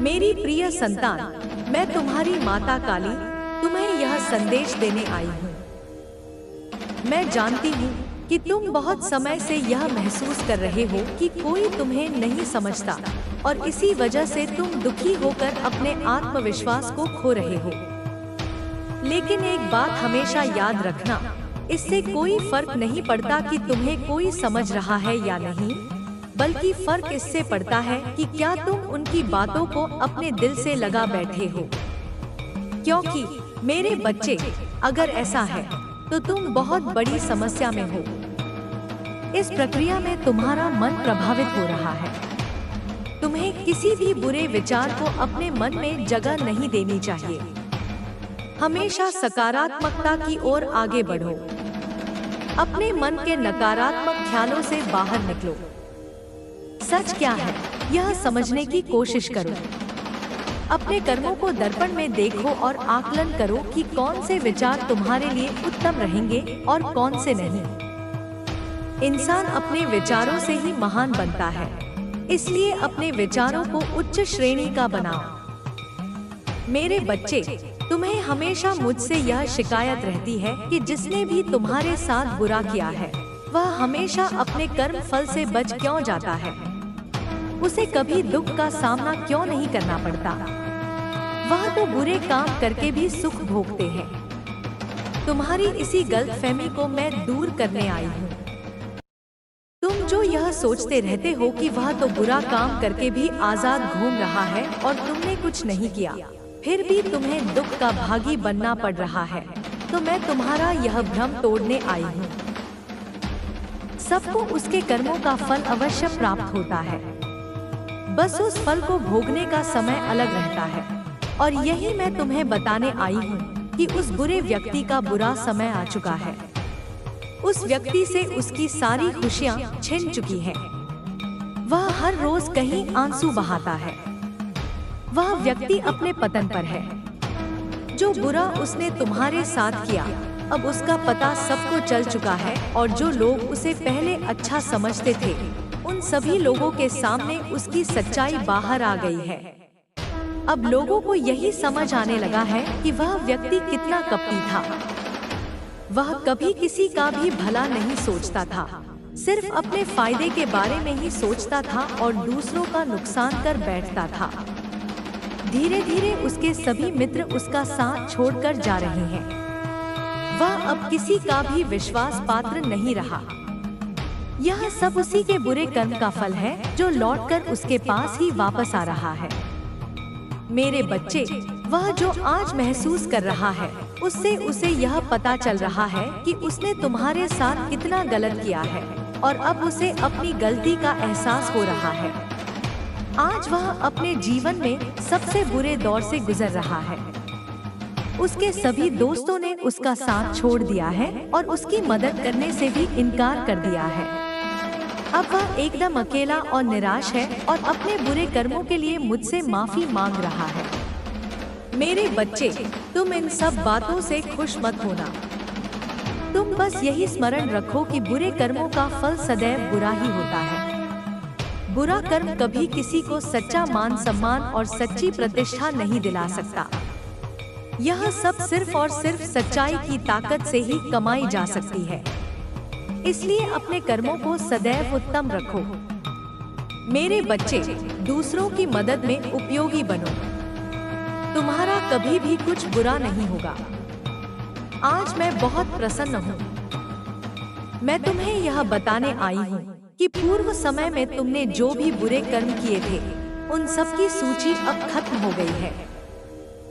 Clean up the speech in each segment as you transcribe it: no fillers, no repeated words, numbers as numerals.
मेरी प्रिय संतान, मैं तुम्हारी माता काली तुम्हें यह संदेश देने आई हूँ। मैं जानती हूँ कि तुम बहुत समय से यह महसूस कर रहे हो कि कोई तुम्हें नहीं समझता और इसी वजह से तुम दुखी होकर अपने आत्मविश्वास को खो रहे हो। लेकिन एक बात हमेशा याद रखना, इससे कोई फर्क नहीं पड़ता कि तुम्हें कोई समझ रहा है या नहीं, बल्कि फर्क इससे पड़ता है कि क्या तुम उनकी बातों को अपने दिल से लगा बैठे हो। क्योंकि मेरे बच्चे, अगर ऐसा है तो तुम बहुत बड़ी समस्या में हो। इस प्रक्रिया में तुम्हारा मन प्रभावित हो रहा है। तुम्हें किसी भी बुरे विचार को अपने मन में जगह नहीं देनी चाहिए। हमेशा सकारात्मकता की ओर आगे बढ़ो। अपने मन के नकारात्मक ख्यालों से बाहर निकलो। सच क्या है, यह समझने की कोशिश करो। अपने कर्मों को दर्पण में देखो और आकलन करो कि कौन से विचार तुम्हारे लिए उत्तम रहेंगे और कौन से नहीं। इंसान अपने विचारों से ही महान बनता है, इसलिए अपने विचारों को उच्च श्रेणी का बनाओ। मेरे बच्चे, तुम्हें हमेशा मुझसे यह शिकायत रहती है कि जिसने भी तुम्हारे साथ बुरा किया है वह हमेशा अपने कर्म फल से बच क्यों जाता है। उसे कभी दुख का सामना क्यों नहीं करना पड़ता। वह तो बुरे काम करके भी सुख भोगते हैं। तुम्हारी इसी गलतफहमी को मैं दूर करने आई हूँ। तुम जो यह सोचते रहते हो कि वह तो बुरा काम करके भी आजाद घूम रहा है और तुमने कुछ नहीं किया, फिर भी तुम्हें दुख का भागी बनना पड़ रहा है, तो मैं तुम्हारा यह भ्रम तोड़ने आई हूँ। सबको उसके कर्मों का फल अवश्य प्राप्त होता है, बस उस फल को भोगने का समय अलग रहता है। और यही मैं तुम्हें बताने आई हूँ कि उस बुरे व्यक्ति का बुरा समय आ चुका है। उस व्यक्ति से उसकी सारी खुशियाँ छिन चुकी हैं। वह हर रोज कहीं आंसू बहाता है। वह व्यक्ति अपने पतन पर है। जो बुरा उसने तुम्हारे साथ किया, अब उसका पता सबको चल चुका है और जो लोग उसे पहले अच्छा समझते थे, उन सभी लोगों के सामने उसकी सच्चाई बाहर आ गई है। अब लोगों को यही समझ आने लगा है कि वह व्यक्ति कितना कपटी था। वह कभी किसी का भी भला नहीं सोचता था, सिर्फ अपने फायदे के बारे में ही सोचता था और दूसरों का नुकसान कर बैठता था। धीरे धीरे उसके सभी मित्र उसका साथ छोड़कर जा रहे हैं। वह अब किसी का भी विश्वास पात्र नहीं रहा। यह सब उसी के बुरे कर्म का फल है जो लौटकर उसके पास ही वापस आ रहा है। मेरे बच्चे, वह जो आज महसूस कर रहा है, उससे उसे यह पता चल रहा है कि उसने तुम्हारे साथ कितना गलत किया है और अब उसे अपनी गलती का एहसास हो रहा है। आज वह अपने जीवन में सबसे बुरे दौर से गुजर रहा है। उसके सभी दोस्तों ने उसका साथ छोड़ दिया है और उसकी मदद करने से भी इनकार कर दिया है। अब वह एकदम अकेला और निराश है और अपने बुरे कर्मों के लिए मुझसे माफी मांग रहा है। मेरे बच्चे, तुम इन सब बातों से खुश मत होना। तुम बस यही स्मरण रखो कि बुरे कर्मों का फल सदैव बुरा ही होता है। बुरा कर्म कभी किसी को सच्चा मान सम्मान और सच्ची प्रतिष्ठा नहीं दिला सकता। यह सब सिर्फ और सिर्फ सच्चाई की ताकत से ही कमाई जा सकती है। इसलिए अपने कर्मों को सदैव उत्तम रखो। मेरे बच्चे, दूसरों की मदद में उपयोगी बनो। तुम्हारा कभी भी कुछ बुरा नहीं होगा। आज मैं बहुत प्रसन्न हूँ। मैं तुम्हें यह बताने आई हूँ कि पूर्व समय में तुमने जो भी बुरे कर्म किए थे, उन सब की सूची अब खत्म हो गई है।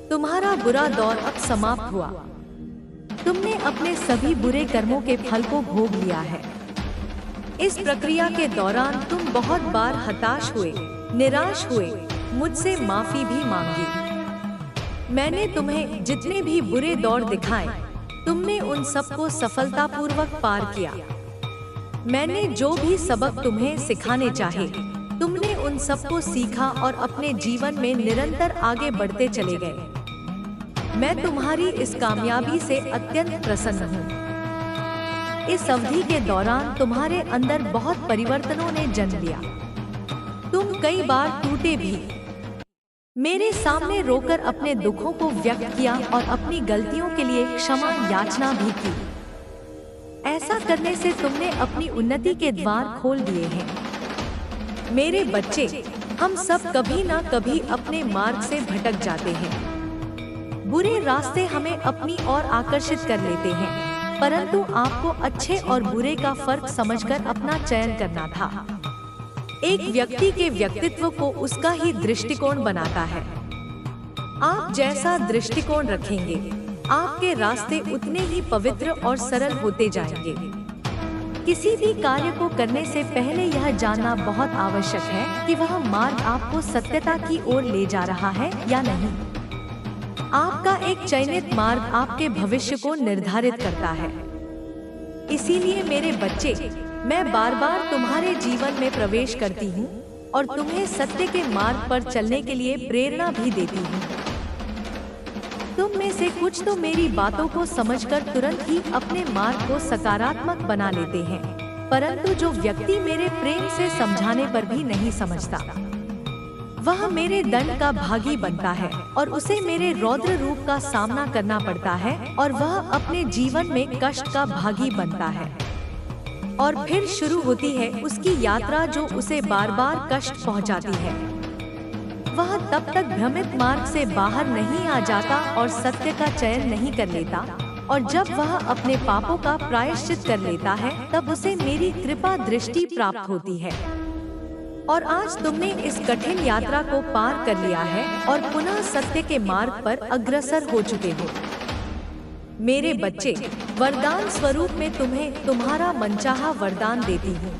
तुम्हारा बुरा दौर अब समाप्त हुआ। तुमने अपने सभी बुरे कर्मों के फल को भोग लिया है। इस प्रक्रिया के दौरान तुम बहुत बार हताश हुए, निराश हुए, मुझसे माफी भी मांगी। मैंने तुम्हें जितने भी बुरे दौर दिखाए, तुमने उन सबको सफलतापूर्वक पार किया। मैंने जो भी सबक तुम्हें सिखाने चाहे, तुमने उन सबको सीखा और अपने जीवन में निरंतर आगे बढ़ते चले गए। मैं तुम्हारी इस कामयाबी से अत्यंत प्रसन्न हूँ। इस अवधि के दौरान तुम्हारे अंदर बहुत परिवर्तनों ने जन्म लिया। तुम कई बार टूटे भी, मेरे सामने रोकर अपने दुखों को व्यक्त किया और अपनी गलतियों के लिए क्षमा याचना भी की। ऐसा करने से तुमने अपनी उन्नति के द्वार खोल दिए हैं। मेरे बच्चे, हम सब कभी ना कभी अपने मार्ग से भटक जाते हैं। बुरे रास्ते हमें अपनी ओर आकर्षित कर लेते हैं, परंतु आपको अच्छे और बुरे का फर्क समझकर अपना चयन करना था। एक व्यक्ति के व्यक्तित्व को उसका ही दृष्टिकोण बनाता है। आप जैसा दृष्टिकोण रखेंगे, आपके रास्ते उतने ही पवित्र और सरल होते जाएंगे। किसी भी कार्य को करने से पहले यह जानना बहुत आवश्यक है कि वह मार्ग आपको सत्यता की ओर ले जा रहा है या नहीं। आपका एक चयनित मार्ग आपके भविष्य को निर्धारित करता है। इसीलिए मेरे बच्चे, मैं बार बार तुम्हारे जीवन में प्रवेश करती हूँ और तुम्हें सत्य के मार्ग पर चलने के लिए प्रेरणा भी देती हूँ। तुम में से कुछ तो मेरी बातों को समझकर तुरंत ही अपने मार्ग को सकारात्मक बना लेते हैं, परंतु जो व्यक्ति मेरे प्रेम से समझाने पर भी नहीं समझता, वह मेरे दंड का भागी बनता है और उसे मेरे रौद्र रूप का सामना करना पड़ता है और वह अपने जीवन में कष्ट का भागी बनता है। और फिर शुरू होती है उसकी यात्रा जो उसे बार बार कष्ट पहुंचाती है। वह तब तक भ्रमित मार्ग से बाहर नहीं आ जाता और सत्य का चयन नहीं कर लेता, और जब वह अपने पापों का प्रायश्चित कर लेता है तब उसे मेरी कृपा दृष्टि प्राप्त होती है। और आज तुमने इस कठिन यात्रा को पार कर लिया है और पुनः सत्य के मार्ग पर अग्रसर हो चुके हो। मेरे बच्चे, वरदान स्वरूप में तुम्हें तुम्हारा मनचाहा वरदान देती हूँ।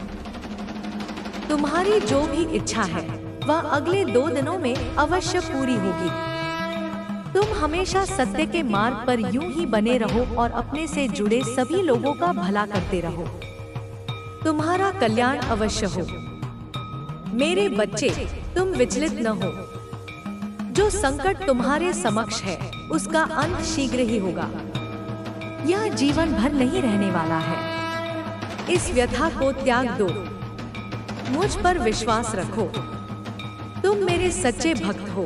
तुम्हारी जो भी इच्छा है वह अगले 2 दिनों में अवश्य पूरी होगी। तुम हमेशा सत्य के मार्ग पर यूं ही बने रहो और अपने से जुड़े सभी लोगों का भला करते रहो। तुम्हारा कल्याण अवश्य हो। मेरे बच्चे, तुम विचलित न हो। जो संकट तुम्हारे समक्ष है उसका अंत शीघ्र ही होगा। यह जीवन भर नहीं रहने वाला है। इस व्यथा को त्याग दो। मुझ पर विश्वास रखो। तुम मेरे सच्चे भक्त हो।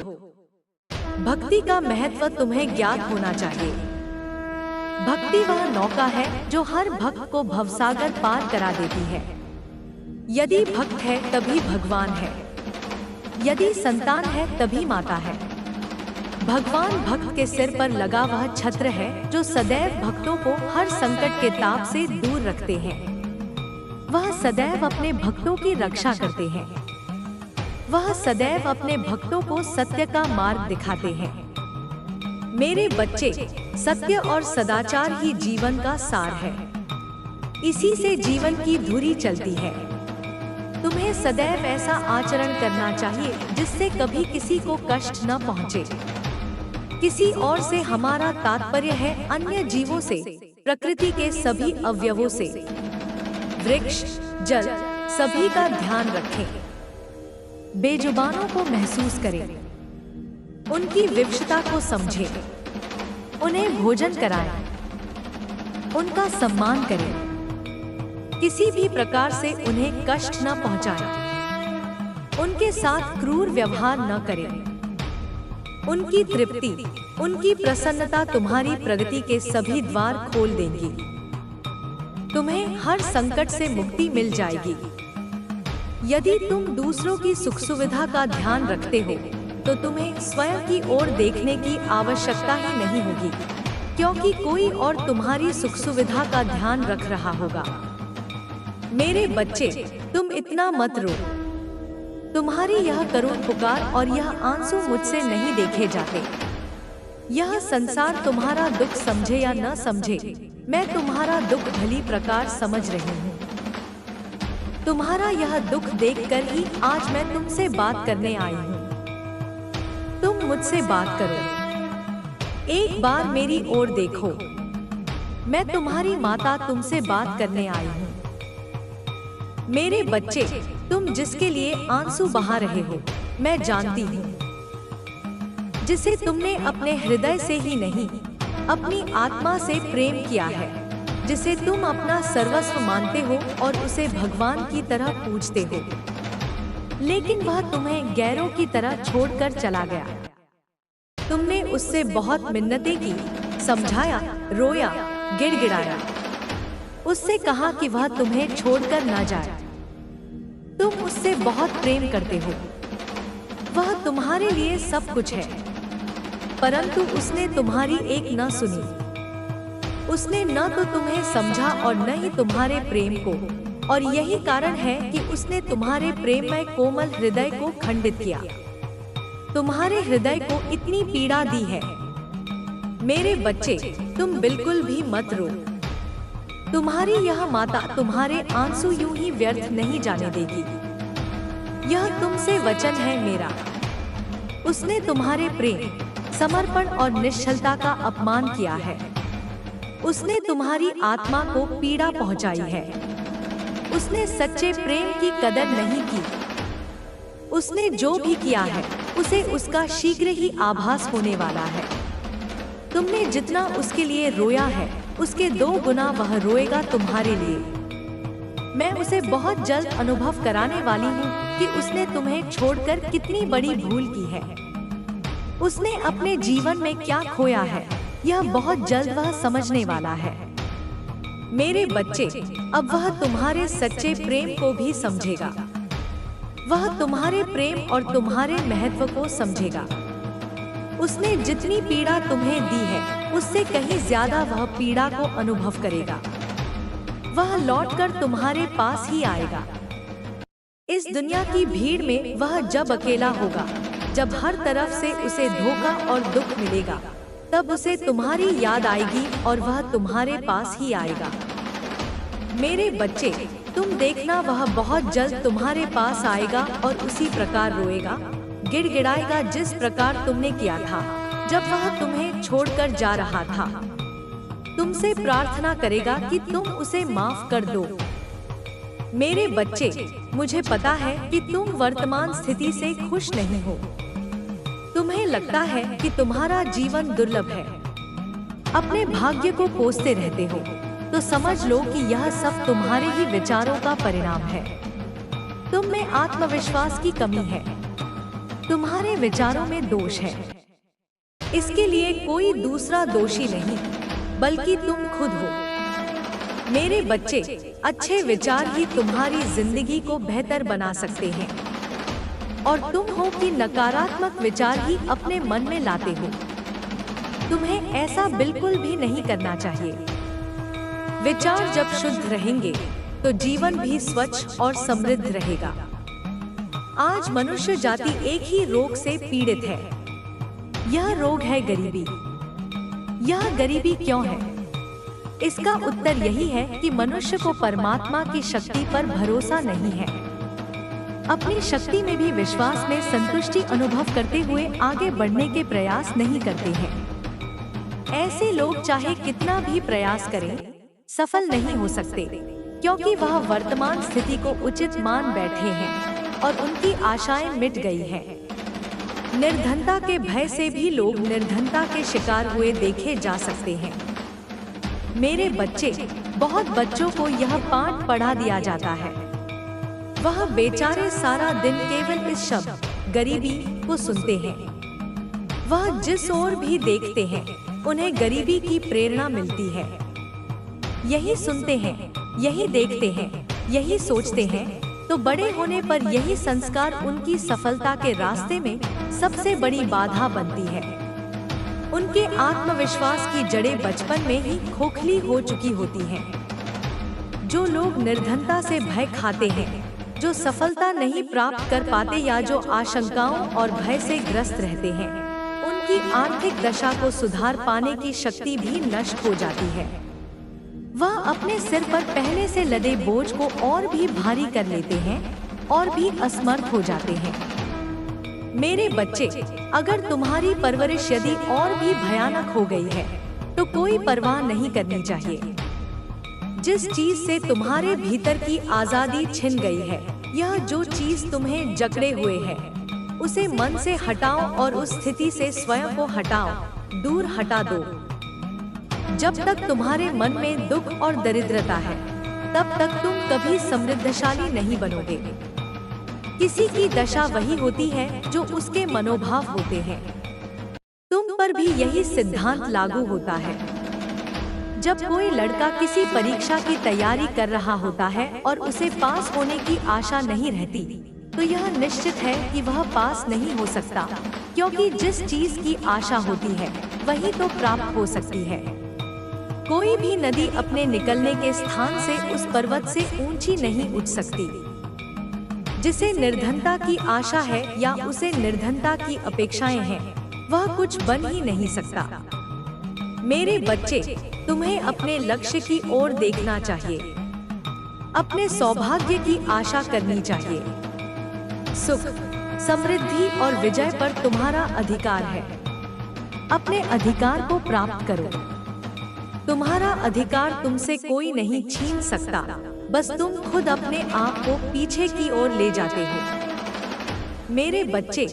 भक्ति का महत्व तुम्हें ज्ञात होना चाहिए। भक्ति वह नौका है जो हर भक्त को भवसागर पार करा देती है। यदि भक्त है तभी भगवान है। यदि संतान है तभी माता है। भगवान भक्त के सिर पर लगा वह छत्र है जो सदैव भक्तों को हर संकट के ताप से दूर रखते हैं। वह सदैव अपने भक्तों की रक्षा करते हैं। वह सदैव अपने भक्तों को सत्य का मार्ग दिखाते हैं। मेरे बच्चे, सत्य और सदाचार ही जीवन का सार है। इसी से जीवन की धुरी चलती है। तुम्हें सदैव ऐसा आचरण करना चाहिए जिससे कभी किसी को कष्ट न पहुंचे। किसी और से हमारा तात्पर्य है अन्य जीवों से, प्रकृति के सभी अवयवों से। वृक्ष, जल, सभी का ध्यान रखें। बेजुबानों को महसूस करें। उनकी विवशता को समझें। उन्हें भोजन कराएं। उनका सम्मान करें। किसी भी प्रकार से उन्हें कष्ट न पहुंचाएं। उनके साथ क्रूर व्यवहार न करें। उनकी तृप्ति, उनकी प्रसन्नता तुम्हारी प्रगति के सभी द्वार खोल देंगी। तुम्हें हर संकट से मुक्ति मिल जाएगी। यदि तुम दूसरों की सुख सुविधा का ध्यान रखते हो तो तुम्हें स्वयं की ओर देखने की आवश्यकता ही नहीं होगी, क्योंकि कोई और तुम्हारी सुख सुविधा का ध्यान रख रहा होगा। मेरे बच्चे, तुम इतना मत रो। तुम्हारी यह करुण पुकार और यह आंसू मुझसे नहीं देखे जाते। यह संसार तुम्हारा दुख समझे या न समझे, मैं तुम्हारा दुख भली प्रकार समझ रही हूँ। तुम्हारा यह दुख देखकर ही आज मैं तुमसे बात करने आई हूँ। तुम मुझसे बात करो। एक बार मेरी ओर देखो। मैं तुम्हारी माता तुमसे बात करने आई हूँ। मेरे बच्चे, तुम जिसके लिए आंसू बहा रहे हो, मैं जानती हूँ। जिसे तुमने अपने हृदय से ही नहीं, अपनी आत्मा से प्रेम किया है, जिसे तुम अपना सर्वस्व मानते हो और उसे भगवान की तरह पूजते हो। लेकिन वह तुम्हें गैरों की तरह छोड़कर चला गया। तुमने उससे बहुत मिन्नतें की, समझाया, रोया, गिड़गिड़ाया, उससे कहा कि वह तुम्हें छोड़कर न जाए। तुम उससे बहुत प्रेम करते हो, वह तुम्हारे लिए सब कुछ है, परंतु उसने तुम्हारी एक न सुनी। उसने न तो तुम्हें समझा और न ही तुम्हारे प्रेम को, और यही कारण है कि उसने तुम्हारे प्रेममय कोमल हृदय को खंडित किया, तुम्हारे हृदय को इतनी पीड़ा दी है। मेरे बच्चे, तुम बिल्कुल भी मत रो। तुम्हारी यह माता तुम्हारे आंसू यूं ही व्यर्थ नहीं जाने देगी। यह तुमसे वचन है मेरा। उसने तुम्हारे प्रेम, समर्पण और निश्चलता का अपमान किया है। उसने तुम्हारी आत्मा को पीड़ा पहुंचाई है। उसने सच्चे प्रेम की कदर नहीं की। उसने जो भी किया है उसे उसका शीघ्र ही आभास होने वाला है। तुमने जितना उसके लिए रोया है उसके 2 गुना वह रोएगा तुम्हारे लिए। मैं उसे बहुत जल्द अनुभव कराने वाली हूँ कि उसने तुम्हें छोड़कर कितनी बड़ी भूल की है। उसने अपने जीवन में क्या खोया है यह बहुत जल्द वह समझने वाला है। मेरे बच्चे, अब वह तुम्हारे सच्चे प्रेम को भी समझेगा। वह तुम्हारे प्रेम और तुम्हारे महत्व को समझेगा। उसने जितनी पीड़ा तुम्हें दी है उससे कहीं ज्यादा वह पीड़ा को अनुभव करेगा। वह लौटकर तुम्हारे पास ही आएगा। इस दुनिया की भीड़ में वह जब अकेला होगा, जब हर तरफ से उसे धोखा और दुख मिलेगा, तब उसे तुम्हारी याद आएगी और वह तुम्हारे पास ही आएगा। मेरे बच्चे, तुम देखना वह बहुत जल्द तुम्हारे पास आएगा और उसी प्रकार रोएगा, गिड़गिड़ाएगा जिस प्रकार तुमने किया था जब वह तुम्हें छोड़कर जा रहा था। तुमसे प्रार्थना करेगा कि तुम उसे माफ कर दो। मेरे बच्चे, मुझे पता है कि तुम वर्तमान स्थिति से खुश नहीं हो। तुम्हें लगता है कि तुम्हारा जीवन दुर्लभ है, अपने भाग्य को कोसते रहते हो, तो समझ लो कि यह सब तुम्हारे ही विचारों का परिणाम है। तुम में आत्मविश्वास की कमी है, तुम्हारे विचारों में दोष है। इसके लिए कोई दूसरा दोषी नहीं, बल्कि तुम खुद हो। मेरे बच्चे, अच्छे विचार ही तुम्हारी जिंदगी को बेहतर बना सकते हैं, और तुम हो कि नकारात्मक विचार ही अपने मन में लाते हो। तुम्हें ऐसा बिल्कुल भी नहीं करना चाहिए। विचार जब शुद्ध रहेंगे तो जीवन भी स्वच्छ और समृद्ध रहेगा। आज मनुष्य जाति एक ही रोग से पीड़ित है। यह रोग है गरीबी। यह गरीबी क्यों है? इसका उत्तर यही है कि मनुष्य को परमात्मा की शक्ति पर भरोसा नहीं है। अपनी शक्ति में भी विश्वास में संतुष्टि अनुभव करते हुए आगे बढ़ने के प्रयास नहीं करते हैं। ऐसे लोग चाहे कितना भी प्रयास करें, सफल नहीं हो सकते, क्योंकि वह वर्तमान स्थिति को उचित मान बैठे हैं और उनकी आशाएं मिट गई हैं। निर्धनता के भय से भी लोग निर्धनता के शिकार हुए देखे जा सकते हैं। मेरे बच्चे, बहुत बच्चों को यह पाठ पढ़ा दिया जाता है। वह बेचारे सारा दिन केवल इस शब्द गरीबी को सुनते हैं। वह जिस ओर भी देखते हैं उन्हें गरीबी की प्रेरणा मिलती है। यही सुनते हैं, यही देखते हैं, यही सोचते हैं, तो बड़े होने पर यही संस्कार उनकी सफलता के रास्ते में सबसे बड़ी बाधा बनती है। उनके आत्मविश्वास की जड़ें बचपन में ही खोखली हो चुकी होती हैं। जो लोग निर्धनता से भय खाते हैं, जो सफलता नहीं प्राप्त कर पाते या जो आशंकाओं और भय से ग्रस्त रहते हैं, उनकी आर्थिक दशा को सुधार पाने की शक्ति भी नष्ट हो जाती है। वह अपने सिर पर पहले से लदे बोझ को और भी भारी कर लेते हैं और भी असमर्थ हो जाते हैं। मेरे बच्चे, अगर तुम्हारी परवरिश यदि और भी भयानक हो गई है तो कोई परवाह नहीं करनी चाहिए। जिस चीज से तुम्हारे भीतर की आजादी छिन गई है, यह जो चीज तुम्हें जकड़े हुए है, उसे मन से हटाओ और उस स्थिति से स्वयं को हटाओ, दूर हटा दो। जब तक तुम्हारे मन में दुख और दरिद्रता है, तब तक तुम कभी समृद्धशाली नहीं बनोगे। किसी की दशा वही होती है जो उसके मनोभाव होते हैं। तुम पर भी यही सिद्धांत लागू होता है। जब कोई लड़का किसी परीक्षा की तैयारी कर रहा होता है और उसे पास होने की आशा नहीं रहती, तो यह निश्चित है कि वह पास नहीं हो सकता, क्योंकि जिस चीज की आशा होती है वही तो प्राप्त हो सकती है। कोई भी नदी अपने निकलने के स्थान से उस पर्वत से ऊंची नहीं उठ सकती। जिसे निर्धनता की आशा है या उसे निर्धनता की अपेक्षाएं हैं, वह कुछ बन ही नहीं सकता। मेरे बच्चे, तुम्हें अपने लक्ष्य की ओर देखना चाहिए, अपने सौभाग्य की आशा करनी चाहिए। सुख, समृद्धि और विजय पर तुम्हारा अधिकार है। अपने अधिकार को प्राप्त करो। तुम्हारा अधिकार तुमसे कोई नहीं छीन सकता, बस तुम खुद अपने आप को पीछे की ओर ले जाते हो। मेरे बच्चे,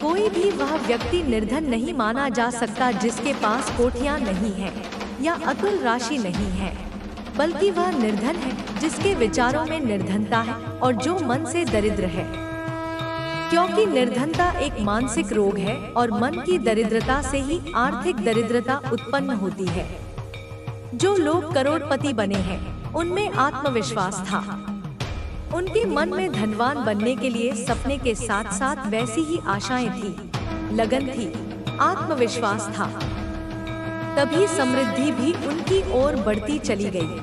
कोई भी वह व्यक्ति निर्धन नहीं माना जा सकता जिसके पास कोठियां नहीं हैं या अतुल राशि नहीं है, बल्कि वह निर्धन है जिसके विचारों में निर्धनता है और जो मन से दरिद्र है। क्योंकि निर्धनता एक मानसिक रोग है और मन की दरिद्रता से ही आर्थिक दरिद्रता उत्पन्न होती है। जो लोग करोड़पति बने हैं, उनमें आत्मविश्वास था। उनके मन में धनवान बनने के लिए सपने के साथ साथ वैसी ही आशाएं थी, लगन थी, आत्मविश्वास था। तभी समृद्धि भी उनकी ओर बढ़ती चली गई।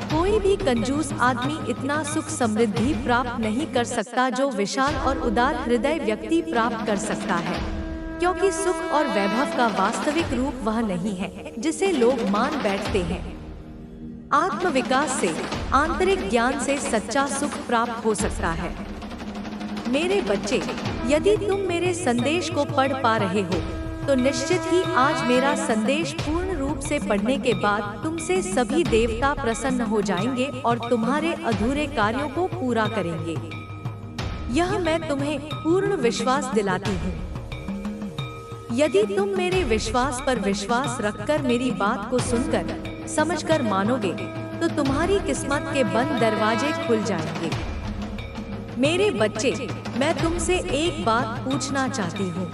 कोई भी कंजूस आदमी इतना सुख समृद्धि प्राप्त नहीं कर सकता जो विशाल और उदार हृदय व्यक्ति प्राप्त कर सकता है, क्योंकि सुख और वैभव का वास्तविक रूप वह नहीं है जिसे लोग मान बैठते हैं। आत्मविकास से, आंतरिक ज्ञान से सच्चा सुख प्राप्त हो सकता है। मेरे बच्चे, यदि तुम मेरे संदेश को पढ़ पा रहे हो, तो निश्चित ही आज मेरा संदेश पूर्ण रूप से पढ़ने के बाद तुमसे सभी देवता प्रसन्न हो जाएंगे और तुम्हारे अधूरे कार्यों को पूरा करेंगे। यह मैं तुम्हें पूर्ण विश्वास दिलाती हूँ। यदि तुम मेरे विश्वास पर विश्वास रखकर मेरी बात को सुनकर, समझकर मानोगे, तो तुम्हारी किस्मत के बंद दरवाजे खुल जाएंगे। मेरे बच्चे, मैं तुमसे एक बात पूछना चाहती हूँ।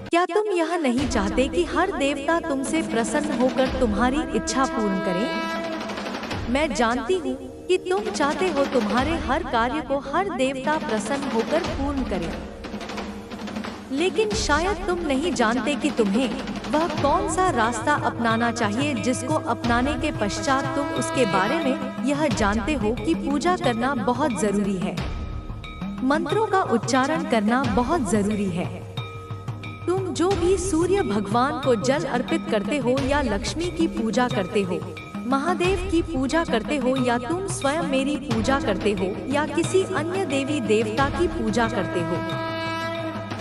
क्या तुम यह नहीं चाहते कि हर देवता तुमसे प्रसन्न होकर तुम्हारी इच्छा पूर्ण करे? मैं जानती हूँ कि तुम चाहते हो तुम्हारे हर कार्य को हर देवता प्रसन्न होकर पूर्ण करे। लेकिन शायद तुम नहीं जानते कि तुम्हें वह कौन सा रास्ता अपनाना चाहिए, जिसको अपनाने के पश्चात तुम उसके बारे में यह जानते हो कि पूजा करना बहुत जरूरी है, मंत्रों का उच्चारण करना बहुत जरूरी है। तुम जो भी सूर्य भगवान को जल अर्पित करते हो या लक्ष्मी की पूजा करते हो, महादेव की पूजा करते हो या तुम स्वयं मेरी पूजा करते हो या किसी अन्य देवी देवता की पूजा करते हो,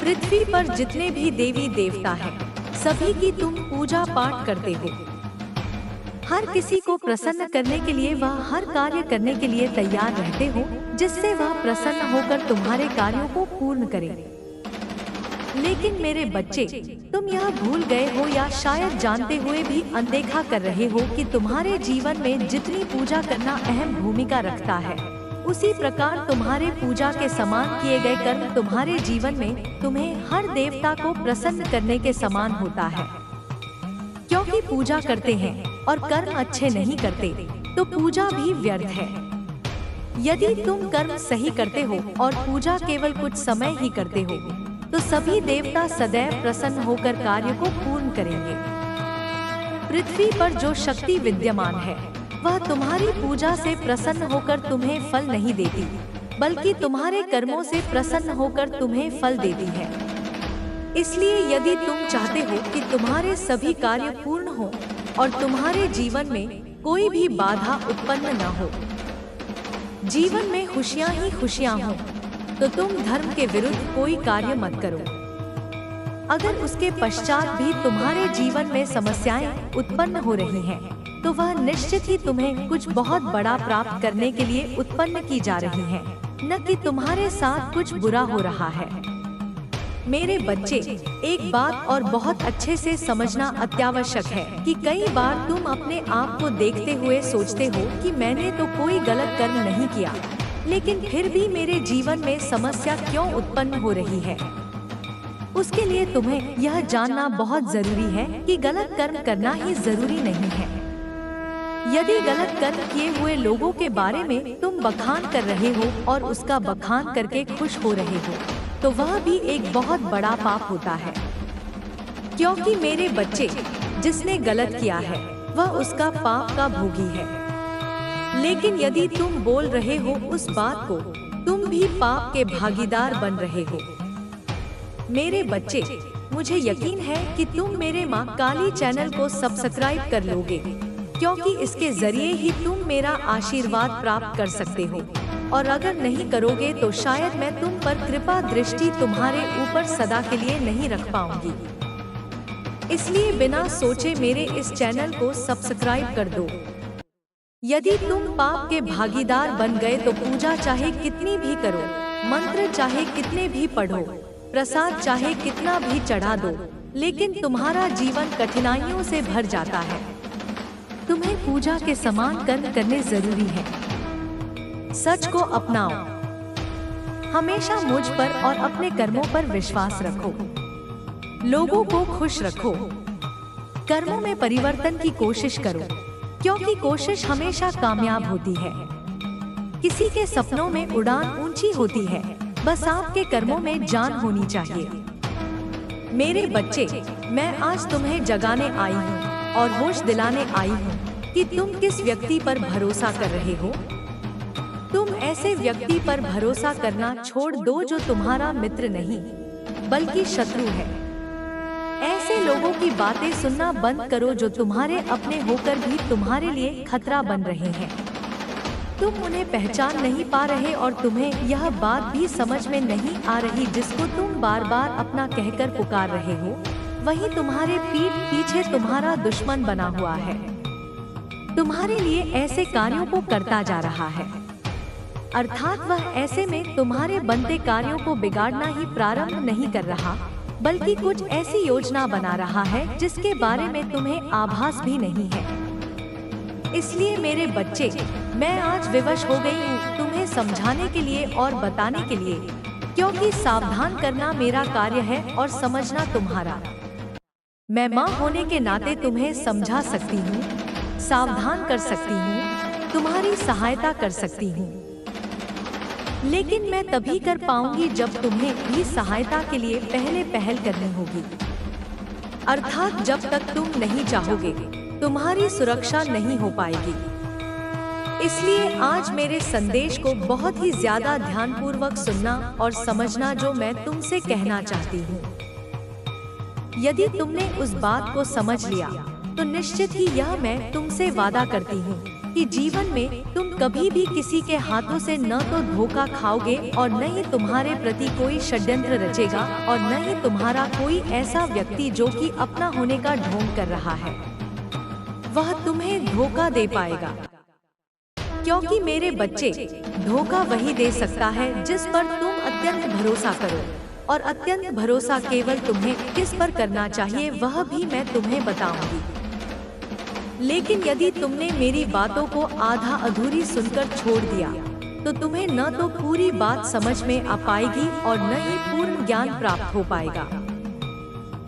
पृथ्वी पर जितने भी देवी देवता हैं, सभी की तुम पूजा पाठ करते हो। हर किसी को प्रसन्न करने के लिए वह हर कार्य करने के लिए तैयार रहते हो, जिससे वह प्रसन्न होकर तुम्हारे कार्यों को पूर्ण करे। लेकिन मेरे बच्चे, तुम यह भूल गए हो या शायद जानते हुए भी अनदेखा कर रहे हो कि तुम्हारे जीवन में जितनी पूजा करना अहम भूमिका रखता है, उसी प्रकार तुम्हारे पूजा के समान किए गए कर्म तुम्हारे जीवन में तुम्हें हर देवता को प्रसन्न करने के समान होता है। क्योंकि पूजा करते हैं और कर्म अच्छे नहीं करते, तो पूजा भी व्यर्थ है। यदि तुम कर्म सही करते हो और पूजा केवल कुछ समय ही करते हो, तो सभी देवता सदैव प्रसन्न होकर कार्य को पूर्ण करेंगे। पृथ्वी पर जो शक्ति विद्यमान है, वह तुम्हारी पूजा से प्रसन्न होकर तुम्हें फल नहीं देती, बल्कि तुम्हारे कर्मों से प्रसन्न होकर तुम्हें फल देती है। इसलिए यदि तुम चाहते हो कि तुम्हारे सभी कार्य पूर्ण हो और तुम्हारे जीवन में कोई भी बाधा उत्पन्न न हो, जीवन में खुशियां ही खुशियां हो, तो तुम धर्म के विरुद्ध कोई कार्य मत करो। अगर उसके पश्चात भी तुम्हारे जीवन में समस्याएं उत्पन्न हो रही हैं, तो वह निश्चित ही तुम्हें कुछ बहुत बड़ा प्राप्त करने के लिए उत्पन्न की जा रही है, न कि तुम्हारे साथ कुछ बुरा हो रहा है। मेरे बच्चे, एक बात और बहुत अच्छे से समझना अत्यावश्यक है कि कई बार तुम अपने आप को देखते हुए सोचते हो कि मैंने तो कोई गलत कर्म नहीं किया, लेकिन फिर भी मेरे जीवन में समस्या क्यों उत्पन्न हो रही है? उसके लिए तुम्हें यह जानना बहुत जरूरी है कि गलत कर्म करना ही जरूरी नहीं है। यदि गलत कर्म किए हुए लोगों के बारे में तुम बखान कर रहे हो और उसका बखान करके खुश हो रहे हो, तो वह भी एक बहुत बड़ा पाप होता है। क्योंकि मेरे बच्चे, जिसने गलत किया है वह उसका पाप का भोगी है। लेकिन यदि तुम बोल रहे हो उस बात को, तुम भी पाप के भागीदार बन रहे हो। मेरे बच्चे, मुझे यकीन है कि तुम मेरे माँ काली चैनल को सब्सक्राइब कर लोगे, क्योंकि इसके जरिए ही तुम मेरा आशीर्वाद प्राप्त कर सकते हो। और अगर नहीं करोगे तो शायद मैं तुम पर कृपा दृष्टि तुम्हारे ऊपर सदा के लिए नहीं रख पाऊंगी। इसलिए बिना सोचे मेरे इस चैनल को सब्सक्राइब कर दो। यदि तुम पाप के भागीदार बन गए तो पूजा चाहे कितनी भी करो, मंत्र चाहे कितने भी पढ़ो, प्रसाद चाहे कितना भी चढ़ा दो, लेकिन तुम्हारा जीवन कठिनाइयों से भर जाता है। तुम्हें पूजा के समान कर्म करने जरूरी है। सच को अपनाओ। हमेशा मुझ पर और अपने कर्मों पर विश्वास रखो। लोगों को खुश रखो। कर्मों में परिवर्तन की कोशिश करो, क्योंकि कोशिश हमेशा कामयाब होती है। किसी के सपनों में उड़ान ऊंची होती है, बस आपके कर्मों में जान होनी चाहिए। मेरे बच्चे, मैं आज तुम्हें जगाने आई हूँ और होश दिलाने आई हूँ कि तुम किस व्यक्ति पर भरोसा कर रहे हो। तुम ऐसे व्यक्ति पर भरोसा करना छोड़ दो जो तुम्हारा मित्र नहीं बल्कि शत्रु है। ऐसे लोगों की बातें सुनना बंद करो जो तुम्हारे अपने होकर भी तुम्हारे लिए खतरा बन रहे हैं। तुम उन्हें पहचान नहीं पा रहे और तुम्हें यह बात भी समझ में नहीं आ रही जिसको तुम बार बार अपना कहकर पुकार रहे हो, वही तुम्हारे पीठ पीछे तुम्हारा दुश्मन बना हुआ है। तुम्हारे लिए ऐसे कार्यों को करता जा रहा है, अर्थात वह ऐसे में तुम्हारे बनते कार्यों को बिगाड़ना ही प्रारंभ नहीं कर रहा, बल्कि कुछ ऐसी योजना बना रहा है जिसके बारे में तुम्हें आभास भी नहीं है। इसलिए मेरे बच्चे, मैं आज विवश हो गई हूँ तुम्हें समझाने के लिए और बताने के लिए, क्योंकि सावधान करना मेरा कार्य है और समझना तुम्हारा। मैं माँ होने के नाते तुम्हें समझा सकती हूँ, सावधान कर सकती हूँ, तुम्हारी सहायता कर सकती हूँ, लेकिन मैं तभी कर पाऊंगी जब तुम्हें भी सहायता के लिए पहले पहल करनी होगी। अर्थात जब तक तुम नहीं चाहोगे, तुम्हारी सुरक्षा नहीं हो पाएगी। इसलिए आज मेरे संदेश को बहुत ही ज्यादा ध्यानपूर्वक सुनना और समझना जो मैं तुमसे कहना चाहती हूँ। यदि तुमने उस बात को समझ लिया तो निश्चित ही यह मैं तुमसे वादा करती हूँ कि जीवन में तुम कभी भी किसी के हाथों से न तो धोखा खाओगे और न ही तुम्हारे प्रति कोई षड्यंत्र रचेगा और न ही तुम्हारा कोई ऐसा व्यक्ति जो कि अपना होने का ढोंग कर रहा है वह तुम्हें धोखा दे पाएगा। क्योंकि मेरे बच्चे, धोखा वही दे सकता है जिस पर तुम अत्यंत भरोसा करो, और अत्यंत भरोसा केवल तुम्हें किस पर करना चाहिए वह भी मैं तुम्हें बताऊंगी। लेकिन यदि तुमने मेरी बातों को आधा अधूरी सुनकर छोड़ दिया तो तुम्हें न तो पूरी बात समझ में आ पाएगी और न ही पूर्ण ज्ञान प्राप्त हो पाएगा।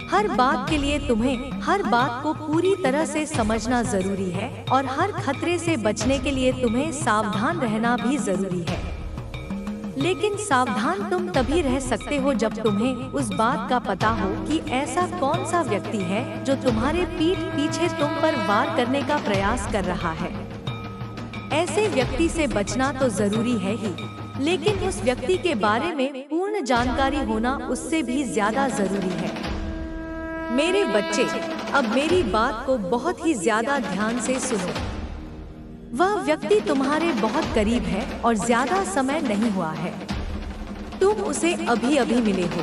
हर बात के लिए तुम्हें हर बात को पूरी तरह से समझना जरूरी है और हर खतरे से बचने के लिए तुम्हें सावधान रहना भी जरूरी है। लेकिन सावधान तुम तभी रह सकते हो जब तुम्हें उस बात का पता हो कि ऐसा कौन सा व्यक्ति है जो तुम्हारे पीठ पीछे तुम पर वार करने का प्रयास कर रहा है। ऐसे व्यक्ति से बचना तो जरूरी है ही, लेकिन उस व्यक्ति के बारे में पूर्ण जानकारी होना उससे भी ज्यादा जरूरी है। मेरे बच्चे, अब मेरी बात को बहुत ही ज्यादा ध्यान से सुनो। वह व्यक्ति तुम्हारे बहुत करीब है और ज्यादा समय नहीं हुआ है। तुम उसे अभी अभी मिले हो,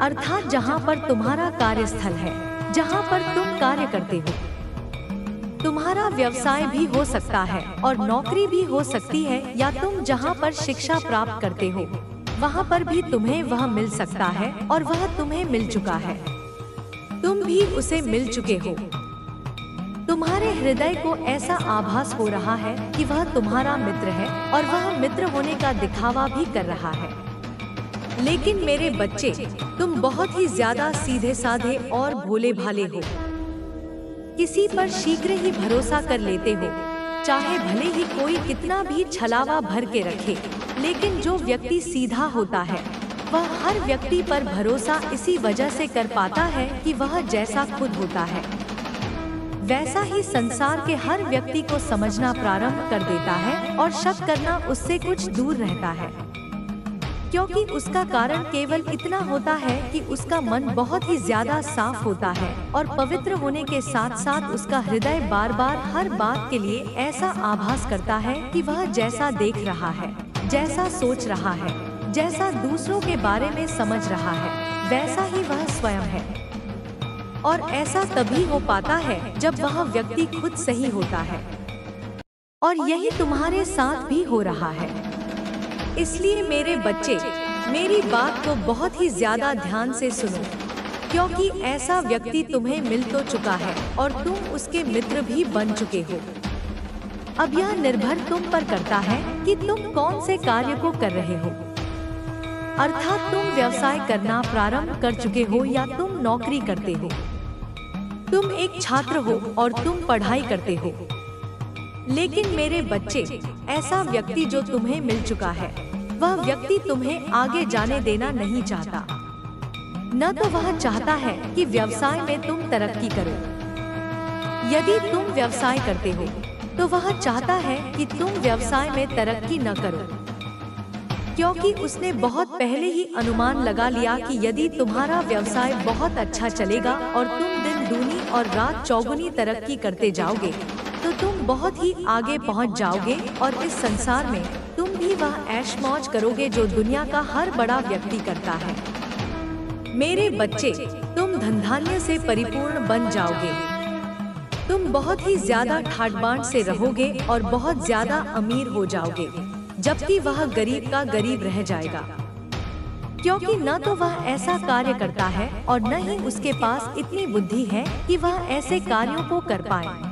अर्थात जहाँ पर तुम्हारा कार्यस्थल है, जहाँ पर तुम कार्य करते हो। तुम्हारा व्यवसाय भी हो सकता है और नौकरी भी हो सकती है, या तुम जहाँ पर शिक्षा प्राप्त करते हो वहाँ पर भी तुम्हें वह मिल सकता है और वह तुम्हें मिल चुका है। तुम भी उसे मिल चुके हो। तुम्हारे हृदय को ऐसा आभास हो रहा है कि वह तुम्हारा मित्र है और वह मित्र होने का दिखावा भी कर रहा है। लेकिन मेरे बच्चे, तुम बहुत ही ज्यादा सीधे साधे और भोले भाले हो। किसी पर शीघ्र ही भरोसा कर लेते हो, चाहे भले ही कोई कितना भी छलावा भर के रखे। लेकिन जो व्यक्ति सीधा होता है वह हर व्यक्ति पर भरोसा इसी वजह से कर पाता है कि वह जैसा खुद होता है वैसा ही संसार के हर व्यक्ति को समझना प्रारंभ कर देता है और शक करना उससे कुछ दूर रहता है, क्योंकि उसका कारण केवल इतना होता है कि उसका मन बहुत ही ज्यादा साफ होता है और पवित्र होने के साथ साथ उसका हृदय बार बार हर बात के लिए ऐसा आभास करता है कि वह जैसा देख रहा है, जैसा सोच रहा है, जैसा दूसरों के बारे में समझ रहा है, वैसा ही वह स्वयं है। और ऐसा तभी हो पाता है जब वह व्यक्ति खुद सही होता है, और यही तुम्हारे साथ भी हो रहा है। इसलिए मेरे बच्चे, मेरी बात को बहुत ही ज्यादा ध्यान से सुनो, क्योंकि ऐसा व्यक्ति तुम्हें मिल तो चुका है और तुम उसके मित्र भी बन चुके हो। अब यह निर्भर तुम पर करता है कि तुम कौन से कार्य को कर रहे हो, अर्थात तुम व्यवसाय करना प्रारंभ कर चुके हो या तुम नौकरी करते हो, तुम एक छात्र हो और तुम पढ़ाई करते हो। लेकिन मेरे बच्चे, ऐसा व्यक्ति जो तुम्हें मिल चुका है वह व्यक्ति तुम्हें आगे जाने देना नहीं चाहता। न तो वह चाहता है कि व्यवसाय में तुम तरक्की करो। यदि तुम व्यवसाय करते हो तो वह चाहता है कि तुम व्यवसाय में तरक्की न करो, क्योंकि उसने बहुत पहले ही अनुमान लगा लिया कि यदि तुम्हारा व्यवसाय बहुत अच्छा चलेगा और तुम दिन दूनी और रात चौगुनी तरक्की करते जाओगे तो तुम बहुत ही आगे पहुंच जाओगे और इस संसार में तुम भी वह ऐश मौज करोगे जो दुनिया का हर बड़ा व्यक्ति करता है। मेरे बच्चे, तुम धनधान्य से परिपूर्ण बन जाओगे। तुम बहुत ही ज्यादा ठाट-बाट से रहोगे और बहुत ज्यादा अमीर हो जाओगे, जबकि वह गरीब का गरीब रह जाएगा, क्योंकि न तो वह ऐसा कार्य करता है और न ही उसके पास इतनी बुद्धि है कि वह ऐसे कार्यों को कर पाए।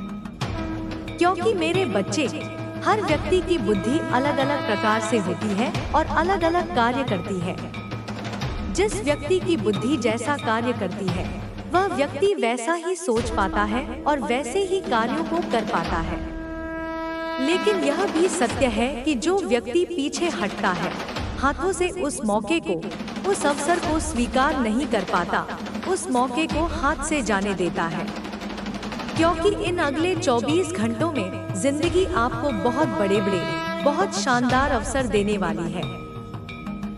क्योंकि मेरे बच्चे, हर व्यक्ति की बुद्धि अलग अलग प्रकार से होती है और अलग अलग कार्य करती है। जिस व्यक्ति की बुद्धि जैसा कार्य करती है वह व्यक्ति वैसा ही सोच पाता है और वैसे ही कार्यों को कर पाता है। लेकिन यह भी सत्य है कि जो व्यक्ति पीछे हटता है, हाथों से उस मौके को, उस अवसर को स्वीकार नहीं कर पाता, उस मौके को हाथ से जाने देता है। क्योंकि इन अगले 24 घंटों में जिंदगी आपको बहुत बड़े-बड़े, बहुत शानदार अवसर देने वाली है।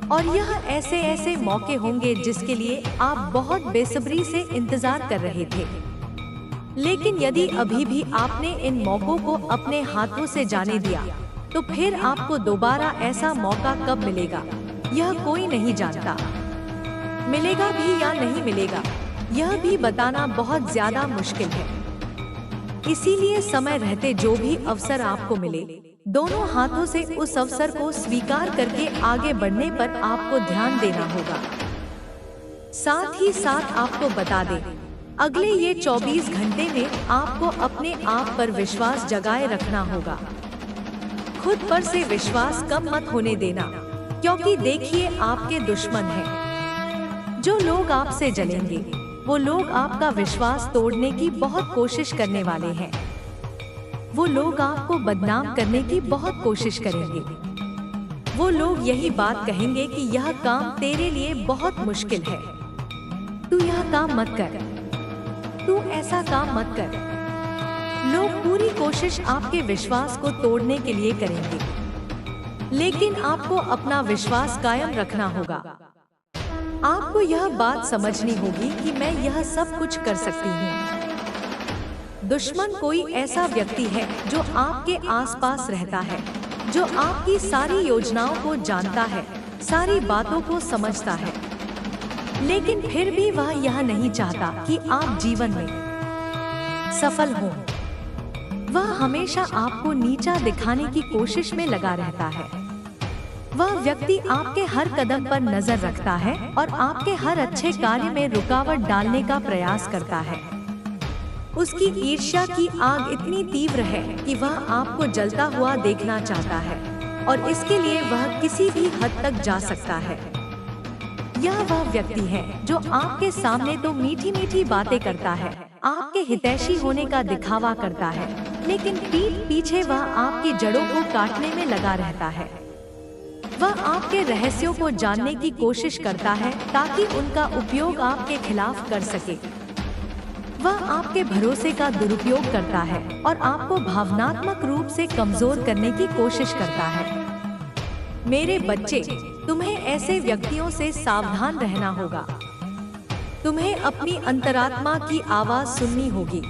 और यह ऐसे ऐसे मौके होंगे जिसके लिए आप बहुत बेसब्री से इंतजार कर रहे थे। लेकिन यदि अभी भी आपने इन मौकों को अपने हाथों से जाने दिया तो फिर आपको दोबारा ऐसा मौका कब मिलेगा यह कोई नहीं जानता। मिलेगा भी या नहीं मिलेगा यह भी बताना बहुत ज्यादा मुश्किल है। इसीलिए समय रहते जो भी अवसर आपको मिले, दोनों हाथों से उस अवसर को स्वीकार करके आगे बढ़ने पर आपको ध्यान देना होगा। साथ ही साथ आपको बता दें, अगले ये 24 घंटे में आपको अपने आप पर विश्वास जगाए रखना होगा। खुद पर से विश्वास कम मत होने देना, क्योंकि देखिए आपके दुश्मन हैं। जो लोग आपसे जलेंगे वो लोग आपका विश्वास तोड़ने की बहुत कोशिश करने वाले हैं। वो लोग आपको बदनाम करने की बहुत कोशिश करेंगे। वो लोग यही बात कहेंगे कि यह काम तेरे लिए बहुत मुश्किल है, तू यह काम मत कर, तू ऐसा काम मत कर। लोग पूरी कोशिश आपके विश्वास को तोड़ने के लिए करेंगे, लेकिन आपको अपना विश्वास कायम रखना होगा। आपको यह बात समझनी होगी कि मैं यह सब कुछ कर सकती हूँ। दुश्मन कोई ऐसा व्यक्ति है जो आपके आसपास रहता है, जो आपकी सारी योजनाओं को जानता है, सारी बातों को समझता है, लेकिन फिर भी वह यह नहीं चाहता कि आप जीवन में सफल हो। वह हमेशा आपको नीचा दिखाने की कोशिश में लगा रहता है। वह व्यक्ति आपके हर कदम पर नजर रखता है और आपके हर अच्छे कार्य में रुकावट डालने का प्रयास करता है। उसकी ईर्ष्या की आग इतनी तीव्र है कि वह आपको जलता हुआ देखना चाहता है और इसके लिए वह किसी भी हद तक जा सकता है। यह वह व्यक्ति है जो आपके सामने तो मीठी मीठी बातें करता है, आपके हितैषी होने का दिखावा करता है, लेकिन पीठ पीछे वह आपकी जड़ों को काटने में लगा रहता है। वह आपके रहस्यों को जानने की कोशिश करता है ताकि उनका उपयोग आपके खिलाफ कर सके। वह आपके भरोसे का दुरुपयोग करता है और आपको भावनात्मक रूप से कमजोर करने की कोशिश करता है। मेरे बच्चे, तुम्हें ऐसे व्यक्तियों से सावधान रहना होगा। तुम्हें अपनी अंतरात्मा की आवाज सुननी होगी।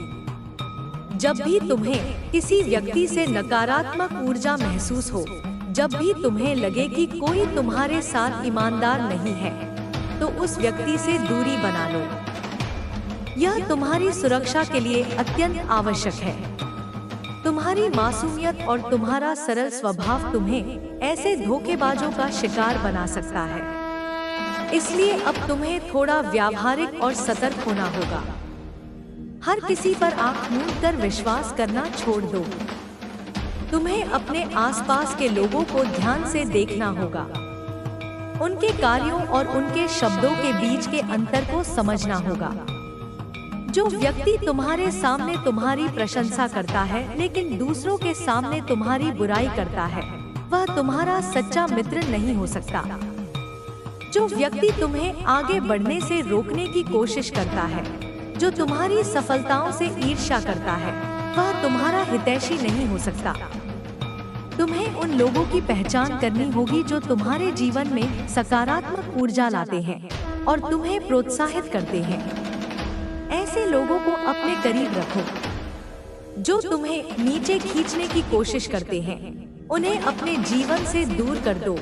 जब भी तुम्हें किसी व्यक्ति से नकारात्मक ऊर्जा महसूस हो, जब भी तुम्हें लगे कि कोई तुम्हारे साथ ईमानदार नहीं है, तो उस व्यक्ति से दूरी बना लो। यह तुम्हारी सुरक्षा के लिए अत्यंत आवश्यक है। तुम्हारी मासूमियत और तुम्हारा सरल स्वभाव तुम्हें ऐसे धोखेबाजों का शिकार बना सकता है। इसलिए अब तुम्हें थोड़ा व्यावहारिक और सतर्क होना होगा। हर किसी पर आंख मूंद कर विश्वास करना छोड़ दो। तुम्हें अपने आसपास के लोगों को ध्यान से देखना होगा। उनके कार्यों और उनके शब्दों के बीच के अंतर को समझना होगा। जो व्यक्ति तुम्हारे सामने तुम्हारी प्रशंसा करता है लेकिन दूसरों के सामने तुम्हारी बुराई करता है, वह तुम्हारा सच्चा मित्र नहीं हो सकता। जो व्यक्ति तुम्हें आगे बढ़ने से रोकने की कोशिश करता है, जो तुम्हारी सफलताओं से ईर्ष्या करता है, वह तुम्हारा हितैषी नहीं हो सकता। तुम्हें उन लोगों की पहचान करनी होगी जो तुम्हारे जीवन में सकारात्मक ऊर्जा लाते हैं और तुम्हें प्रोत्साहित करते हैं। ऐसे लोगों को अपने करीब रखो। जो तुम्हें नीचे खींचने की कोशिश करते हैं, उन्हें अपने जीवन से दूर कर दो।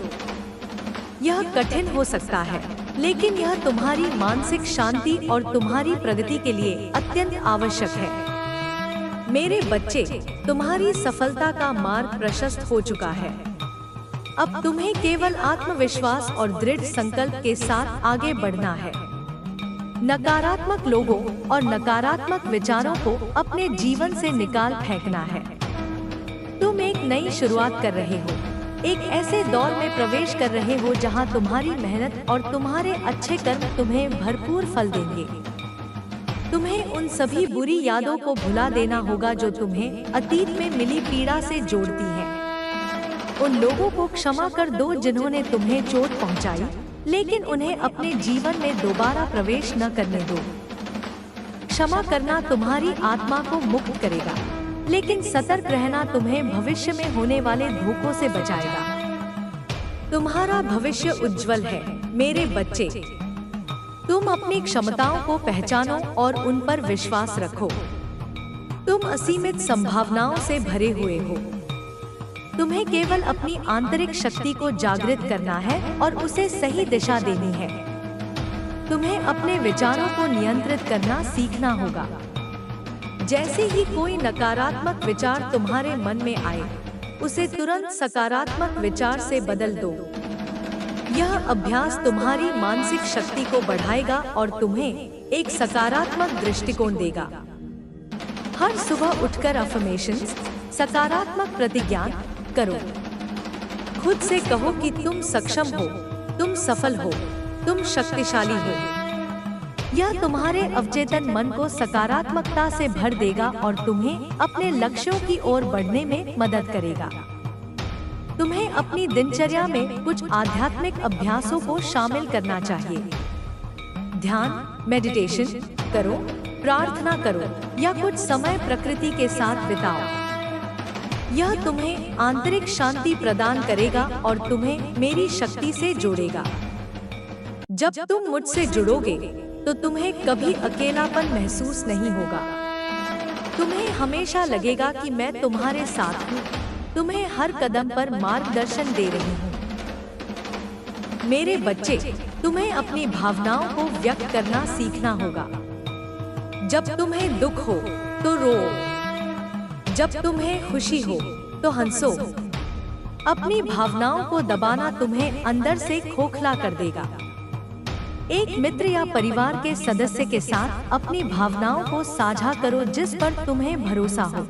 यह कठिन हो सकता है, लेकिन यह तुम्हारी मानसिक शांति और तुम्हारी प्रगति के लिए अत्यंत आवश्यक है। मेरे बच्चे, तुम्हारी सफलता का मार्ग प्रशस्त हो चुका है। अब तुम्हें केवल आत्मविश्वास और दृढ़ संकल्प के साथ आगे बढ़ना है। नकारात्मक लोगों और नकारात्मक विचारों को अपने जीवन से निकाल फेंकना है। तुम एक नई शुरुआत कर रहे हो, एक ऐसे दौर में प्रवेश कर रहे हो जहां तुम्हारी मेहनत और तुम्हारे अच्छे कर्म तुम्हें भरपूर फल देंगे। तुम्हें उन सभी बुरी यादों को भुला देना होगा जो तुम्हें अतीत में मिली पीड़ा से जोड़ती हैं। उन लोगों को क्षमा कर दो जिन्होंने तुम्हें चोट पहुंचाई, लेकिन उन्हें अपने जीवन में दोबारा प्रवेश न करने दो। क्षमा करना तुम्हारी आत्मा को मुक्त करेगा, लेकिन सतर्क रहना तुम्हें भविष्य में होने वाले धोखों से बचाएगा। तुम्हारा भविष्य उज्जवल है मेरे बच्चे। तुम अपनी क्षमताओं को पहचानो और उन पर विश्वास रखो। तुम असीमित संभावनाओं से भरे हुए हो। तुम्हें केवल अपनी आंतरिक शक्ति को जागृत करना है और उसे सही दिशा देनी है। तुम्हें अपने विचारों को नियंत्रित करना सीखना होगा। जैसे ही कोई नकारात्मक विचार तुम्हारे मन में आए, उसे तुरंत सकारात्मक विचार से बदल दो। यह अभ्यास तुम्हारी मानसिक शक्ति को बढ़ाएगा और तुम्हें एक सकारात्मक दृष्टिकोण देगा। हर सुबह उठकर अफर्मेशंस, सकारात्मक प्रतिज्ञा करो। खुद से कहो कि तुम सक्षम हो, तुम सफल हो, तुम शक्तिशाली हो। यह तुम्हारे अवचेतन मन को सकारात्मकता से भर देगा और तुम्हें अपने लक्ष्यों की ओर बढ़ने में मदद करेगा। तुम्हें अपनी दिनचर्या में कुछ आध्यात्मिक अभ्यासों को शामिल करना चाहिए। ध्यान, मेडिटेशन करो, प्रार्थना करो या कुछ समय प्रकृति के साथ बिताओ। यह तुम्हें आंतरिक शांति प्रदान करेगा और तुम्हें मेरी शक्ति से जोड़ेगा। जब तुम मुझसे जुड़ोगे तो तुम्हें कभी अकेलापन महसूस नहीं होगा। तुम्हें हमेशा लगेगा कि मैं तुम्हारे साथ हूँ, तुम्हें हर कदम पर मार्गदर्शन दे रही हूँ। मेरे बच्चे, तुम्हें अपनी भावनाओं को व्यक्त करना सीखना होगा। जब तुम्हें दुख हो तो रो, जब तुम्हें खुशी हो तो हंसो। अपनी भावनाओं को दबाना तुम्हें अंदर से खोखला कर देगा। एक मित्र या परिवार के सदस्य के साथ अपनी भावनाओं को साझा करो जिस पर तुम्हें भरोसा हो।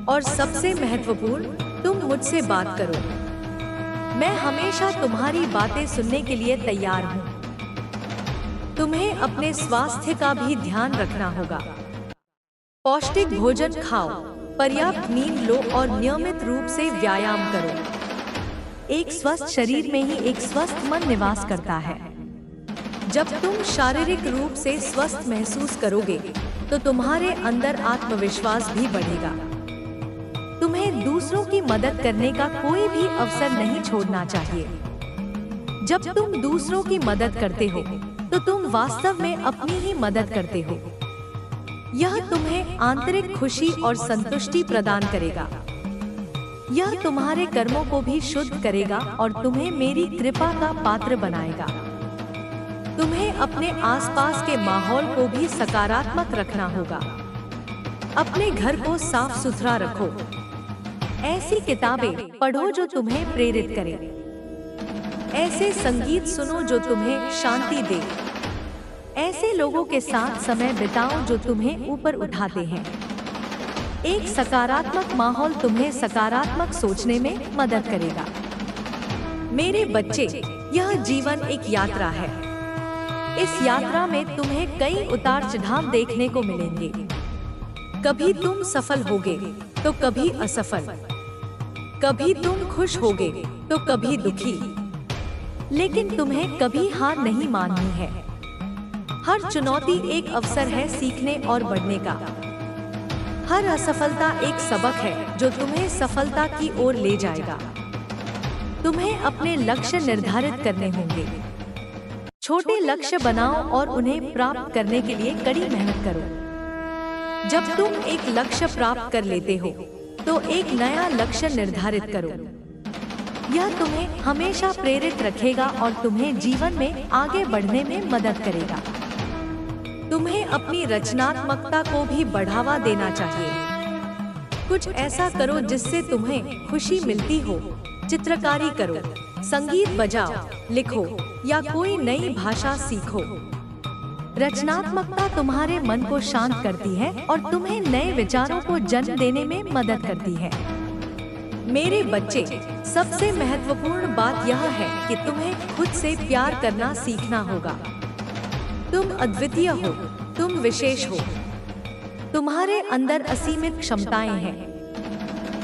और सबसे महत्वपूर्ण, तुम मुझसे बात करो। मैं हमेशा तुम्हारी बातें सुनने के लिए तैयार हूँ। तुम्हें अपने स्वास्थ्य का भी ध्यान रखना होगा। पौष्टिक भोजन खाओ, पर्याप्त नींद लो और नियमित रूप से व्यायाम करो। एक स्वस्थ शरीर में ही एक स्वस्थ मन निवास करता है। जब तुम शारीरिक रूप से स्वस्थ महसूस करोगे तो तुम्हारे अंदर आत्मविश्वास भी बढ़ेगा। तुम्हें दूसरों की मदद करने का कोई भी अवसर नहीं छोड़ना चाहिए। जब तुम दूसरों की मदद करते हो तो तुम वास्तव में अपनी ही मदद करते हो। यह तुम्हें आंतरिक खुशी और संतुष्टि प्रदान करेगा। यह तुम्हारे कर्मों को भी शुद्ध करेगा और तुम्हें मेरी कृपा का पात्र बनाएगा। तुम्हें अपने आसपास के माहौल को भी सकारात्मक रखना होगा। अपने घर को साफ सुथरा रखो। ऐसी किताबें पढ़ो जो तुम्हें प्रेरित करें। ऐसे संगीत सुनो जो तुम्हें शांति दे। ऐसे लोगों के साथ समय बिताओ जो तुम्हें ऊपर उठाते हैं। एक सकारात्मक माहौल तुम्हें सकारात्मक सोचने में मदद करेगा। मेरे बच्चे, यह जीवन एक यात्रा है। इस यात्रा में तुम्हें कई उतार चढ़ाव देखने को मिलेंगे। कभी तुम सफल होगे तो कभी असफल, कभी तुम खुश होगे तो कभी दुखी, लेकिन तुम्हें कभी हार नहीं माननी है। हर चुनौती एक अवसर है सीखने और बढ़ने का। हर असफलता एक सबक है जो तुम्हें सफलता की ओर ले जाएगा। तुम्हें अपने लक्ष्य निर्धारित करने होंगे। छोटे लक्ष्य बनाओ और उन्हें प्राप्त करने के लिए कड़ी मेहनत करो। जब तुम एक लक्ष्य प्राप्त कर लेते हो तो एक नया लक्ष्य निर्धारित करो। यह तुम्हें हमेशा प्रेरित रखेगा और तुम्हें जीवन में आगे बढ़ने में मदद करेगा। तुम्हें अपनी रचनात्मकता को भी बढ़ावा देना चाहिए। कुछ ऐसा करो जिससे तुम्हें खुशी मिलती हो। चित्रकारी करो, संगीत बजाओ, लिखो या कोई नई भाषा सीखो। रचनात्मकता तुम्हारे मन को शांत करती है और तुम्हें नए विचारों को जन्म देने में मदद करती है। मेरे बच्चे, सबसे महत्वपूर्ण बात यह है कि तुम्हें खुद से प्यार करना सीखना होगा। तुम अद्वितीय हो, तुम विशेष हो। तुम्हारे अंदर असीमित क्षमताएं हैं।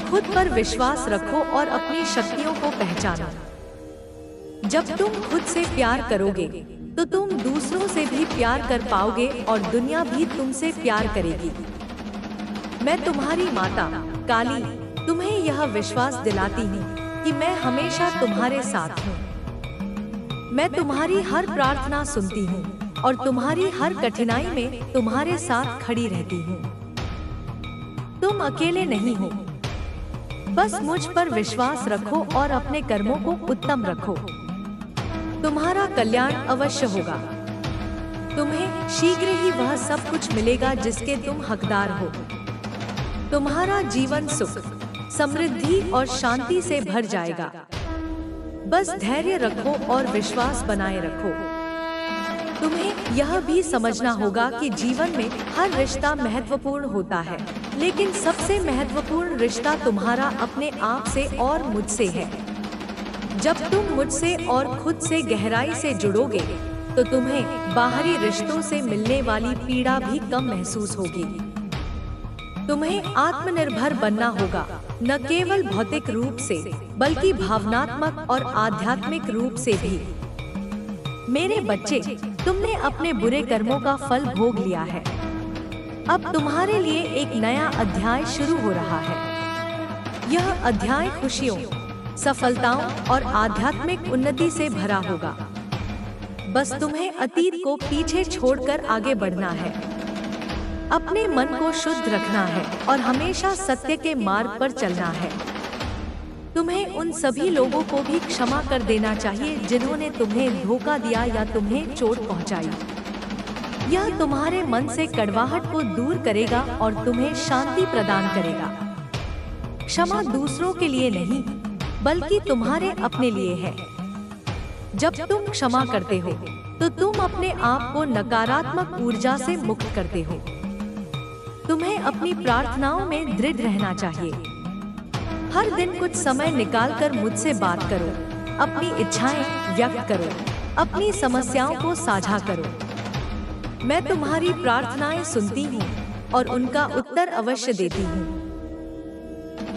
खुद पर विश्वास रखो और अपनी शक्तियों को पहचानो। जब तुम खुद से प्यार करोगे तो तुम दूसरों से भी प्यार कर पाओगे और दुनिया भी तुमसे प्यार करेगी। मैं तुम्हारी माता काली तुम्हें यह विश्वास दिलाती हूँ कि मैं हमेशा तुम्हारे साथ हूँ। मैं तुम्हारी हर प्रार्थना सुनती हूँ और तुम्हारी हर कठिनाई में तुम्हारे साथ खड़ी रहती हूँ। तुम अकेले नहीं हो। बस मुझ पर विश्वास रखो और अपने कर्मों को उत्तम रखो। तुम्हारा कल्याण अवश्य होगा। तुम्हें शीघ्र ही वह सब कुछ मिलेगा जिसके तुम हकदार हो। तुम्हारा जीवन सुख, समृद्धि और शांति से भर जाएगा। बस धैर्य रखो और विश्वास बनाए रखो। तुम्हें यह भी समझना होगा कि जीवन में हर रिश्ता महत्वपूर्ण होता है, लेकिन सबसे महत्वपूर्ण रिश्ता तुम्हारा अपने आप से और मुझसे है। जब तुम मुझसे और खुद से गहराई से जुड़ोगे तो तुम्हें बाहरी रिश्तों से मिलने वाली पीड़ा भी कम महसूस होगी। तुम्हें आत्मनिर्भर बनना होगा, न केवल भौतिक रूप से बल्कि भावनात्मक और आध्यात्मिक रूप से भी। मेरे बच्चे, तुमने अपने बुरे कर्मों का फल भोग लिया है। अब तुम्हारे लिए एक नया अध्याय शुरू हो रहा है। यह अध्याय खुशियों, सफलताओं और आध्यात्मिक उन्नति से भरा होगा। बस तुम्हें अतीत को पीछे छोड़कर आगे बढ़ना है। अपने मन को शुद्ध रखना है और हमेशा सत्य के मार्ग पर चलना है। तुम्हें उन सभी लोगों को भी क्षमा कर देना चाहिए जिन्होंने तुम्हें धोखा दिया या तुम्हें चोट पहुंचाई। यह तुम्हारे मन से कड़वाहट को दूर करेगा और तुम्हें शांति प्रदान करेगा। क्षमा दूसरों के लिए नहीं, बल्कि तुम्हारे अपने लिए है। जब तुम क्षमा करते हो तो तुम अपने आप को नकारात्मक ऊर्जा से मुक्त करते हो। तुम्हें अपनी प्रार्थनाओं में दृढ़ रहना चाहिए। हर दिन कुछ समय निकालकर मुझसे बात करो, अपनी इच्छाएं व्यक्त करो, अपनी समस्याओं को साझा करो। मैं तुम्हारी प्रार्थनाएं सुनती हूँ और उनका उत्तर अवश्य देती हूँ।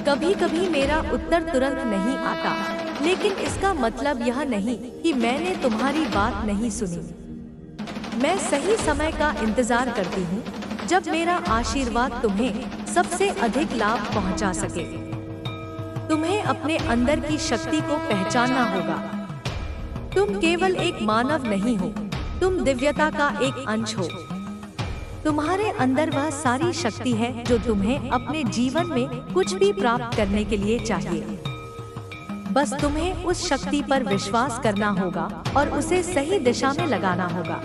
कभी कभी मेरा उत्तर तुरंत नहीं आता, लेकिन इसका मतलब यह नहीं कि मैंने तुम्हारी बात नहीं सुनी। मैं सही समय का इंतजार करती हूँ जब मेरा आशीर्वाद तुम्हें सबसे अधिक लाभ पहुँचा सके। तुम्हें अपने अंदर की शक्ति को पहचानना होगा। तुम केवल एक मानव नहीं हो, तुम दिव्यता का एक अंश हो। तुम्हारे अंदर वह सारी शक्ति है जो तुम्हें अपने जीवन में कुछ भी प्राप्त करने के लिए चाहिए। बस तुम्हें उस शक्ति पर विश्वास करना होगा और उसे सही दिशा में लगाना होगा।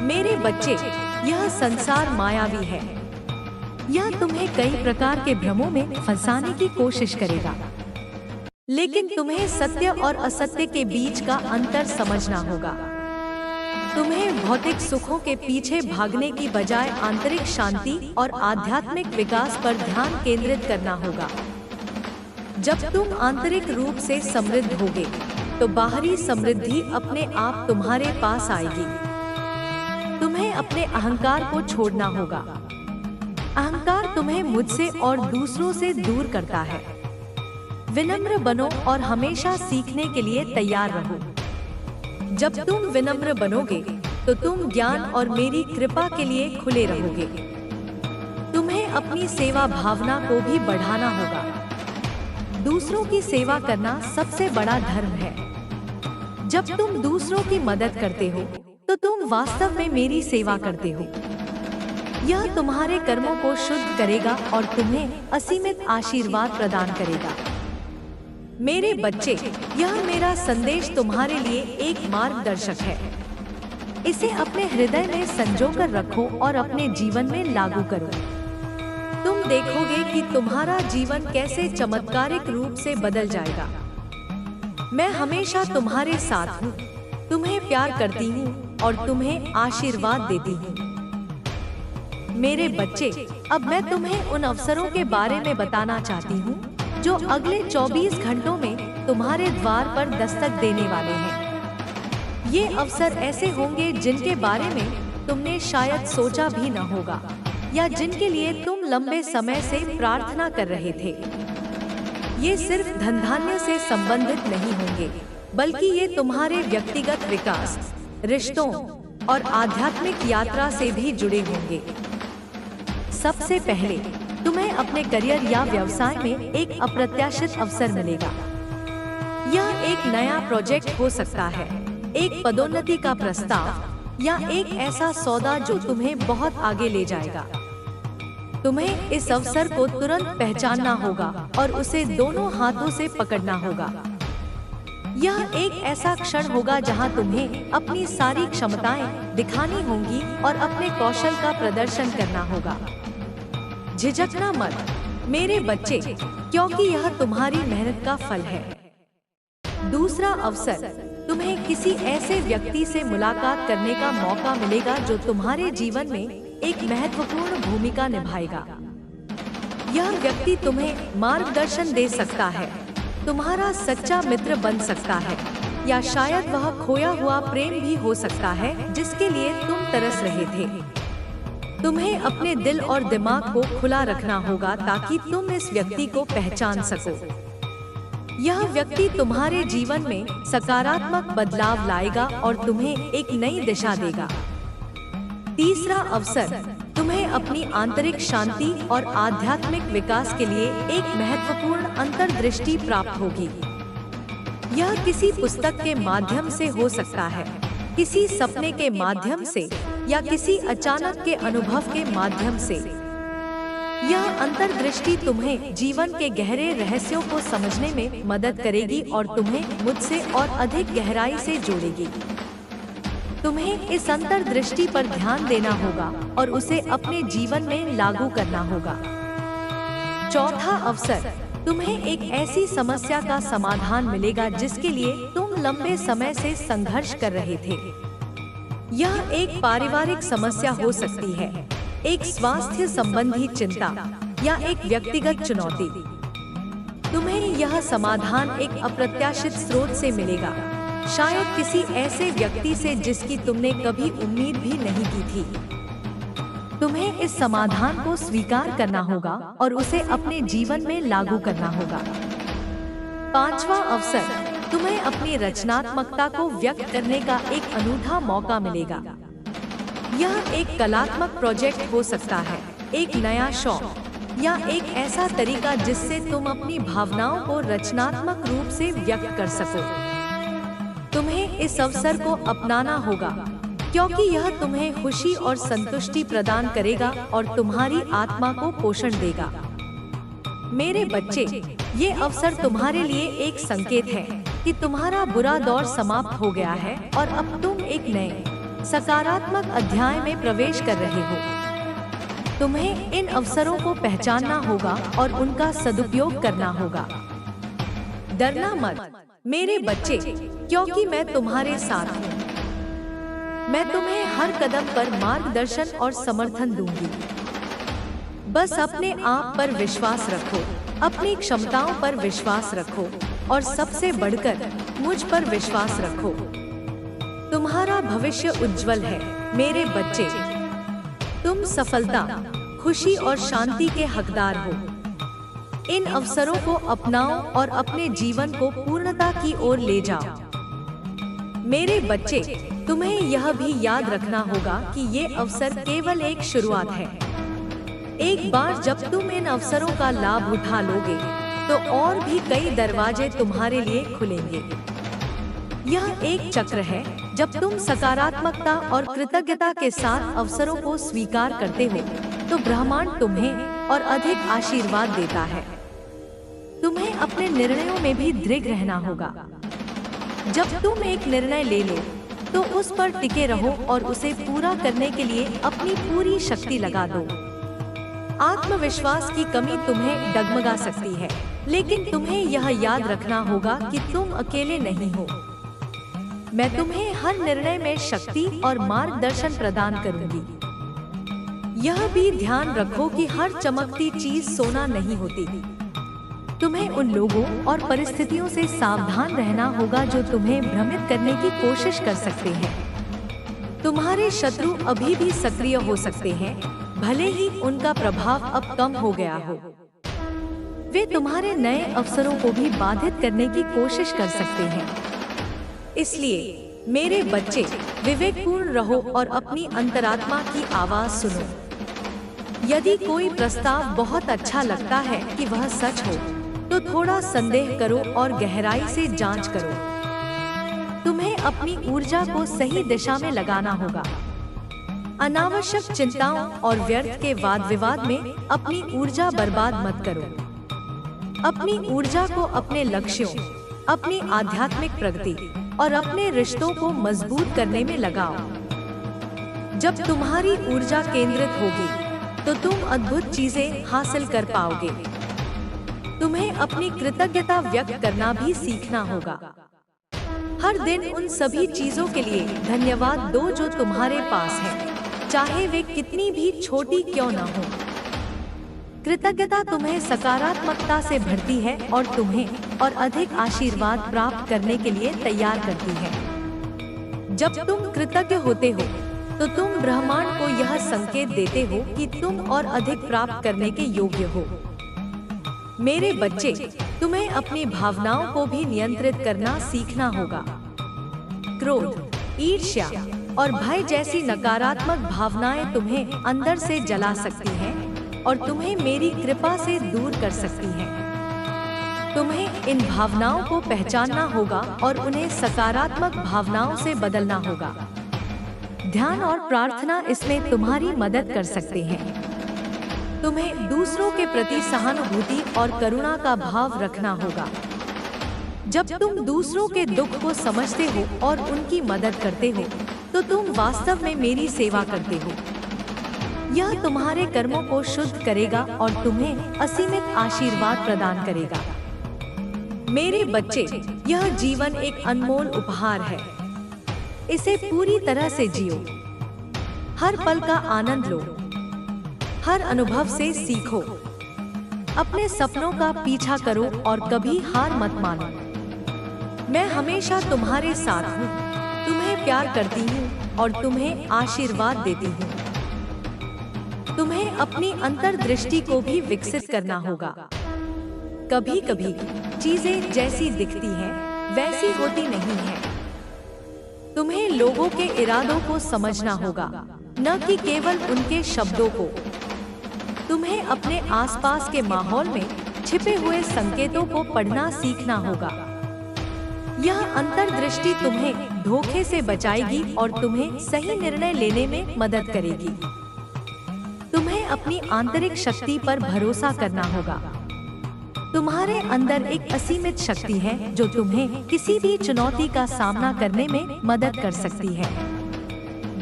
मेरे बच्चे, यह संसार मायावी है। यह तुम्हें कई प्रकार के भ्रमों में फंसाने की कोशिश करेगा, लेकिन तुम्हें सत्य और असत्य के बीच का अंतर समझना होगा। तुम्हें भौतिक सुखों के पीछे भागने की बजाय आंतरिक शांति और आध्यात्मिक विकास पर ध्यान केंद्रित करना होगा। जब तुम आंतरिक रूप से समृद्ध होगे, तो बाहरी समृद्धि अपने आप तुम्हारे पास आएगी। तुम्हें अपने अहंकार को छोड़ना होगा। अहंकार तुम्हें मुझसे और दूसरों से दूर करता है। विनम्र बनो और हमेशा सीखने के लिए तैयार रहो। जब तुम विनम्र बनोगे, तो तुम ज्ञान और मेरी कृपा के लिए खुले रहोगे। तुम्हें अपनी सेवा भावना को भी बढ़ाना होगा। दूसरों की सेवा करना सबसे बड़ा धर्म है। जब तुम दूसरों की मदद करते हो, तो तुम वास्तव में मेरी सेवा करते हो। यह तुम्हारे कर्मों को शुद्ध करेगा और तुम्हें असीमित आशीर्वाद प्रदान करेगा। मेरे बच्चे, यह मेरा संदेश तुम्हारे लिए एक मार्गदर्शक है। इसे अपने हृदय में संजोकर रखो और अपने जीवन में लागू करो। तुम देखोगे कि तुम्हारा जीवन कैसे चमत्कारिक रूप से बदल जाएगा। मैं हमेशा तुम्हारे साथ हूँ, तुम्हें प्यार करती हूँ और तुम्हें आशीर्वाद देती हूँ। मेरे बच्चे, अब मैं तुम्हें उन अवसरों के बारे में बताना चाहती हूँ जो अगले 24 घंटों में तुम्हारे द्वार पर दस्तक देने वाले हैं। ये अवसर ऐसे होंगे जिनके बारे में तुमने शायद सोचा भी न होगा, या जिनके लिए तुम लंबे समय से प्रार्थना कर रहे थे। ये सिर्फ धन धान्य से संबंधित नहीं होंगे, बल्कि ये तुम्हारे व्यक्तिगत विकास, रिश्तों और आध्यात्मिक यात्रा से भी जुड़े होंगे। सबसे पहले तुम्हें अपने करियर या व्यवसाय में एक अप्रत्याशित अवसर मिलेगा। यह एक नया प्रोजेक्ट हो सकता है, एक पदोन्नति का प्रस्ताव या एक ऐसा सौदा जो तुम्हें बहुत आगे ले जाएगा। तुम्हें इस अवसर को तुरंत पहचानना होगा और उसे दोनों हाथों से पकड़ना होगा। यह एक ऐसा क्षण होगा जहां तुम्हें अपनी सारी क्षमताएं दिखानी होंगी और अपने कौशल का प्रदर्शन करना होगा। झिझकना मत मेरे बच्चे, क्योंकि यह तुम्हारी मेहनत का फल है। दूसरा अवसर, तुम्हें किसी ऐसे व्यक्ति से मुलाकात करने का मौका मिलेगा जो तुम्हारे जीवन में एक महत्वपूर्ण भूमिका निभाएगा। यह व्यक्ति तुम्हें मार्गदर्शन दे सकता है, तुम्हारा सच्चा मित्र बन सकता है, या शायद वह खोया हुआ प्रेम भी हो सकता है जिसके लिए तुम तरस रहे थे। तुम्हें अपने दिल और दिमाग को खुला रखना होगा ताकि तुम इस व्यक्ति को पहचान सको। यह व्यक्ति तुम्हारे जीवन में सकारात्मक बदलाव लाएगा और तुम्हें एक नई दिशा देगा। तीसरा अवसर, तुम्हें अपनी आंतरिक शांति और आध्यात्मिक विकास के लिए एक महत्वपूर्ण अंतर्दृष्टि प्राप्त होगी। यह किसी पुस्तक के माध्यम से हो सकता है, किसी सपने के माध्यम से, या किसी अचानक के अनुभव के माध्यम से। यह अंतर्दृष्टि तुम्हें जीवन के गहरे रहस्यों को समझने में मदद करेगी और तुम्हें मुझसे और अधिक गहराई से जोड़ेगी। तुम्हें इस अंतर्दृष्टि पर ध्यान देना होगा और उसे अपने जीवन में लागू करना होगा। चौथा अवसर, तुम्हें एक ऐसी समस्या का समाधान मिलेगा जिसके लिए तुम लंबे समय से संघर्ष कर रहे थे। यह एक पारिवारिक समस्या हो सकती है, एक स्वास्थ्य संबंधी चिंता या एक व्यक्तिगत चुनौती। तुम्हें यह समाधान एक अप्रत्याशित स्रोत से मिलेगा, शायद किसी ऐसे व्यक्ति से जिसकी तुमने कभी उम्मीद भी नहीं की थी। तुम्हें इस समाधान को स्वीकार करना होगा और उसे अपने जीवन में लागू करना होगा। पांचवा अवसर, तुम्हें अपनी रचनात्मकता को व्यक्त करने का एक अनूठा मौका मिलेगा। यह एक कलात्मक प्रोजेक्ट हो सकता है, एक नया शौक या एक ऐसा तरीका जिससे तुम अपनी भावनाओं को रचनात्मक रूप से व्यक्त कर सको। तुम्हें इस अवसर को अपनाना होगा क्योंकि यह तुम्हें खुशी और संतुष्टि प्रदान करेगा और तुम्हारी आत्मा को पोषण देगा। मेरे बच्चे, ये अवसर तुम्हारे लिए एक संकेत है कि तुम्हारा बुरा दौर समाप्त हो गया है और अब तुम एक नए सकारात्मक अध्याय में प्रवेश कर रहे हो। तुम्हें इन अवसरों को पहचानना होगा और उनका सदुपयोग करना होगा। डरना मत मेरे बच्चे, क्योंकि मैं तुम्हारे साथ हूँ। मैं तुम्हें हर कदम पर मार्गदर्शन और समर्थन दूंगी। बस अपने आप पर विश्वास रखो, अपनी क्षमताओं पर विश्वास रखो और सबसे बढ़कर मुझ पर विश्वास रखो। तुम्हारा भविष्य उज्जवल है मेरे बच्चे। तुम सफलता, खुशी और शांति के हकदार हो। इन अवसरों को अपनाओ और अपने जीवन को पूर्णता की ओर ले जाओ। मेरे बच्चे, तुम्हें यह भी याद रखना होगा कि ये अवसर केवल एक शुरुआत है। एक बार जब तुम इन अवसरों का लाभ उठा लोगे, तो और भी कई दरवाजे तुम्हारे लिए खुलेंगे। यह एक चक्र है। जब तुम सकारात्मकता और कृतज्ञता के साथ अवसरों को स्वीकार करते हो, तो ब्रह्मांड तुम्हें और अधिक आशीर्वाद देता है। तुम्हें अपने निर्णयों में भी दृढ़ रहना होगा। जब तुम एक निर्णय ले लो, तो उस पर टिके रहो और उसे पूरा करने के लिए अपनी पूरी शक्ति लगा दो। आत्मविश्वास की कमी तुम्हें डगमगा सकती है, लेकिन तुम्हें यह याद रखना होगा कि तुम अकेले नहीं हो। मैं तुम्हें हर निर्णय में शक्ति और मार्गदर्शन प्रदान करूंगी। यह भी ध्यान रखो कि हर चमकती चीज सोना नहीं होती। तुम्हें उन लोगों और परिस्थितियों से सावधान रहना होगा जो तुम्हें भ्रमित करने की कोशिश कर सकते हैं। तुम्हारे शत्रु अभी भी सक्रिय हो सकते हैं, भले ही उनका प्रभाव अब कम हो गया हो। वे तुम्हारे नए अवसरों को भी बाधित करने की कोशिश कर सकते हैं। इसलिए मेरे बच्चे, विवेकपूर्ण रहो और अपनी अंतरात्मा की आवाज सुनो। यदि कोई प्रस्ताव बहुत अच्छा लगता है कि वह सच हो, तो थोड़ा संदेह करो और गहराई से जांच करो। तुम्हें अपनी ऊर्जा को सही दिशा में लगाना होगा। अनावश्यक चिंताओं और व्यर्थ के वाद विवाद में अपनी ऊर्जा बर्बाद मत करो। अपनी ऊर्जा को अपने लक्ष्यों, अपनी आध्यात्मिक प्रगति और अपने रिश्तों को मजबूत करने में लगाओ। जब तुम्हारी ऊर्जा केंद्रित होगी, तो तुम अद्भुत चीजें हासिल कर पाओगे। तुम्हें अपनी कृतज्ञता व्यक्त करना भी सीखना होगा। हर दिन उन सभी चीजों के लिए धन्यवाद दो जो तुम्हारे पास है, चाहे वे कितनी भी छोटी क्यों न हो। कृतज्ञता तुम्हें सकारात्मकता से भरती है और तुम्हें और अधिक आशीर्वाद प्राप्त करने के लिए तैयार करती है। जब तुम कृतज्ञ होते हो, तो तुम ब्रह्मांड को यह संकेत देते हो कि तुम और अधिक प्राप्त करने के योग्य हो। मेरे बच्चे, तुम्हें अपनी भावनाओं को भी नियंत्रित करना सीखना होगा। क्रोध, ईर्ष्या और भय जैसी नकारात्मक भावनाएं तुम्हें अंदर से जला सकती हैं और तुम्हें मेरी कृपा से दूर कर सकती हैं। तुम्हें इन भावनाओं को पहचानना होगा और उन्हें सकारात्मक भावनाओं से बदलना होगा। ध्यान और प्रार्थना इसमें तुम्हारी मदद कर सकते हैं। तुम्हें दूसरों के प्रति सहानुभूति और करुणा का भाव रखना होगा। जब तुम दूसरों के दुख को समझते हो और उनकी मदद करते हो, तो तुम वास्तव में मेरी सेवा करते हो। यह तुम्हारे कर्मों को शुद्ध करेगा और तुम्हें असीमित आशीर्वाद प्रदान करेगा। मेरे बच्चे, यह जीवन एक अनमोल उपहार है। इसे पूरी तरह से जियो। हर पल का आनंद लो। हर अनुभव से सीखो। अपने सपनों का पीछा करो और कभी हार मत मानो। मैं हमेशा तुम्हारे साथ हूँ, तुम्हें प्यार करती हूँ और तुम्हें आशीर्वाद देती हूँ। तुम्हें अपनी अंतर्दृष्टि को भी विकसित करना होगा। कभी कभी चीजें जैसी दिखती हैं, वैसी होती नहीं हैं। तुम्हें लोगों के इरादों को समझना होगा, न कि केवल उनके शब्दों को। तुम्हें अपने आसपास के माहौल में छिपे हुए संकेतों को पढ़ना सीखना होगा। यह अंतर्दृष्टि तुम्हें धोखे से बचाएगी और तुम्हें सही निर्णय लेने में मदद करेगी। तुम्हें अपनी आंतरिक शक्ति पर भरोसा करना होगा। तुम्हारे अंदर एक असीमित शक्ति है जो तुम्हें किसी भी चुनौती का सामना करने में मदद कर सकती है।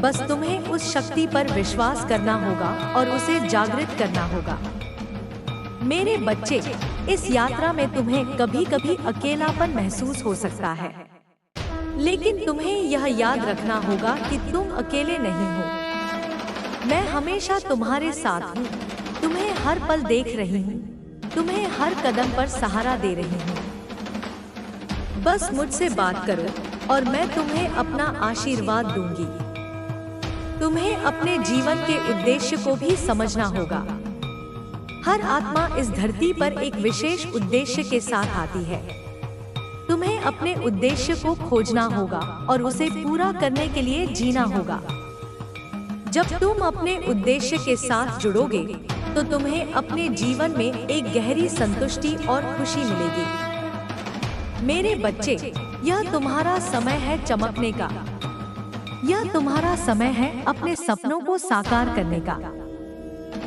बस तुम्हें उस शक्ति पर विश्वास करना होगा और उसे जागृत करना होगा। मेरे बच्चे, इस यात्रा में तुम्हें कभी कभी अकेलापन महसूस हो सकता है, लेकिन तुम्हें यह याद रखना होगा कि तुम अकेले नहीं हो। मैं हमेशा तुम्हारे साथ हूँ, तुम्हें हर पल देख रही हूँ, तुम्हें हर कदम पर सहारा दे रही हूँ। बस मुझसे बात करो और मैं तुम्हें अपना आशीर्वाद दूंगी। तुम्हें अपने जीवन के उद्देश्य को भी समझना होगा। हर आत्मा इस धरती पर एक विशेष उद्देश्य के साथ आती है। तुम्हें अपने उद्देश्य को खोजना होगा और उसे पूरा करने के लिए जीना होगा। जब तुम अपने उद्देश्य के साथ जुड़ोगे तो तुम्हें अपने जीवन में एक गहरी संतुष्टि और खुशी मिलेगी। मेरे बच्चे, यह तुम्हारा समय है चमकने का। यह तुम्हारा समय है अपने सपनों को साकार करने का।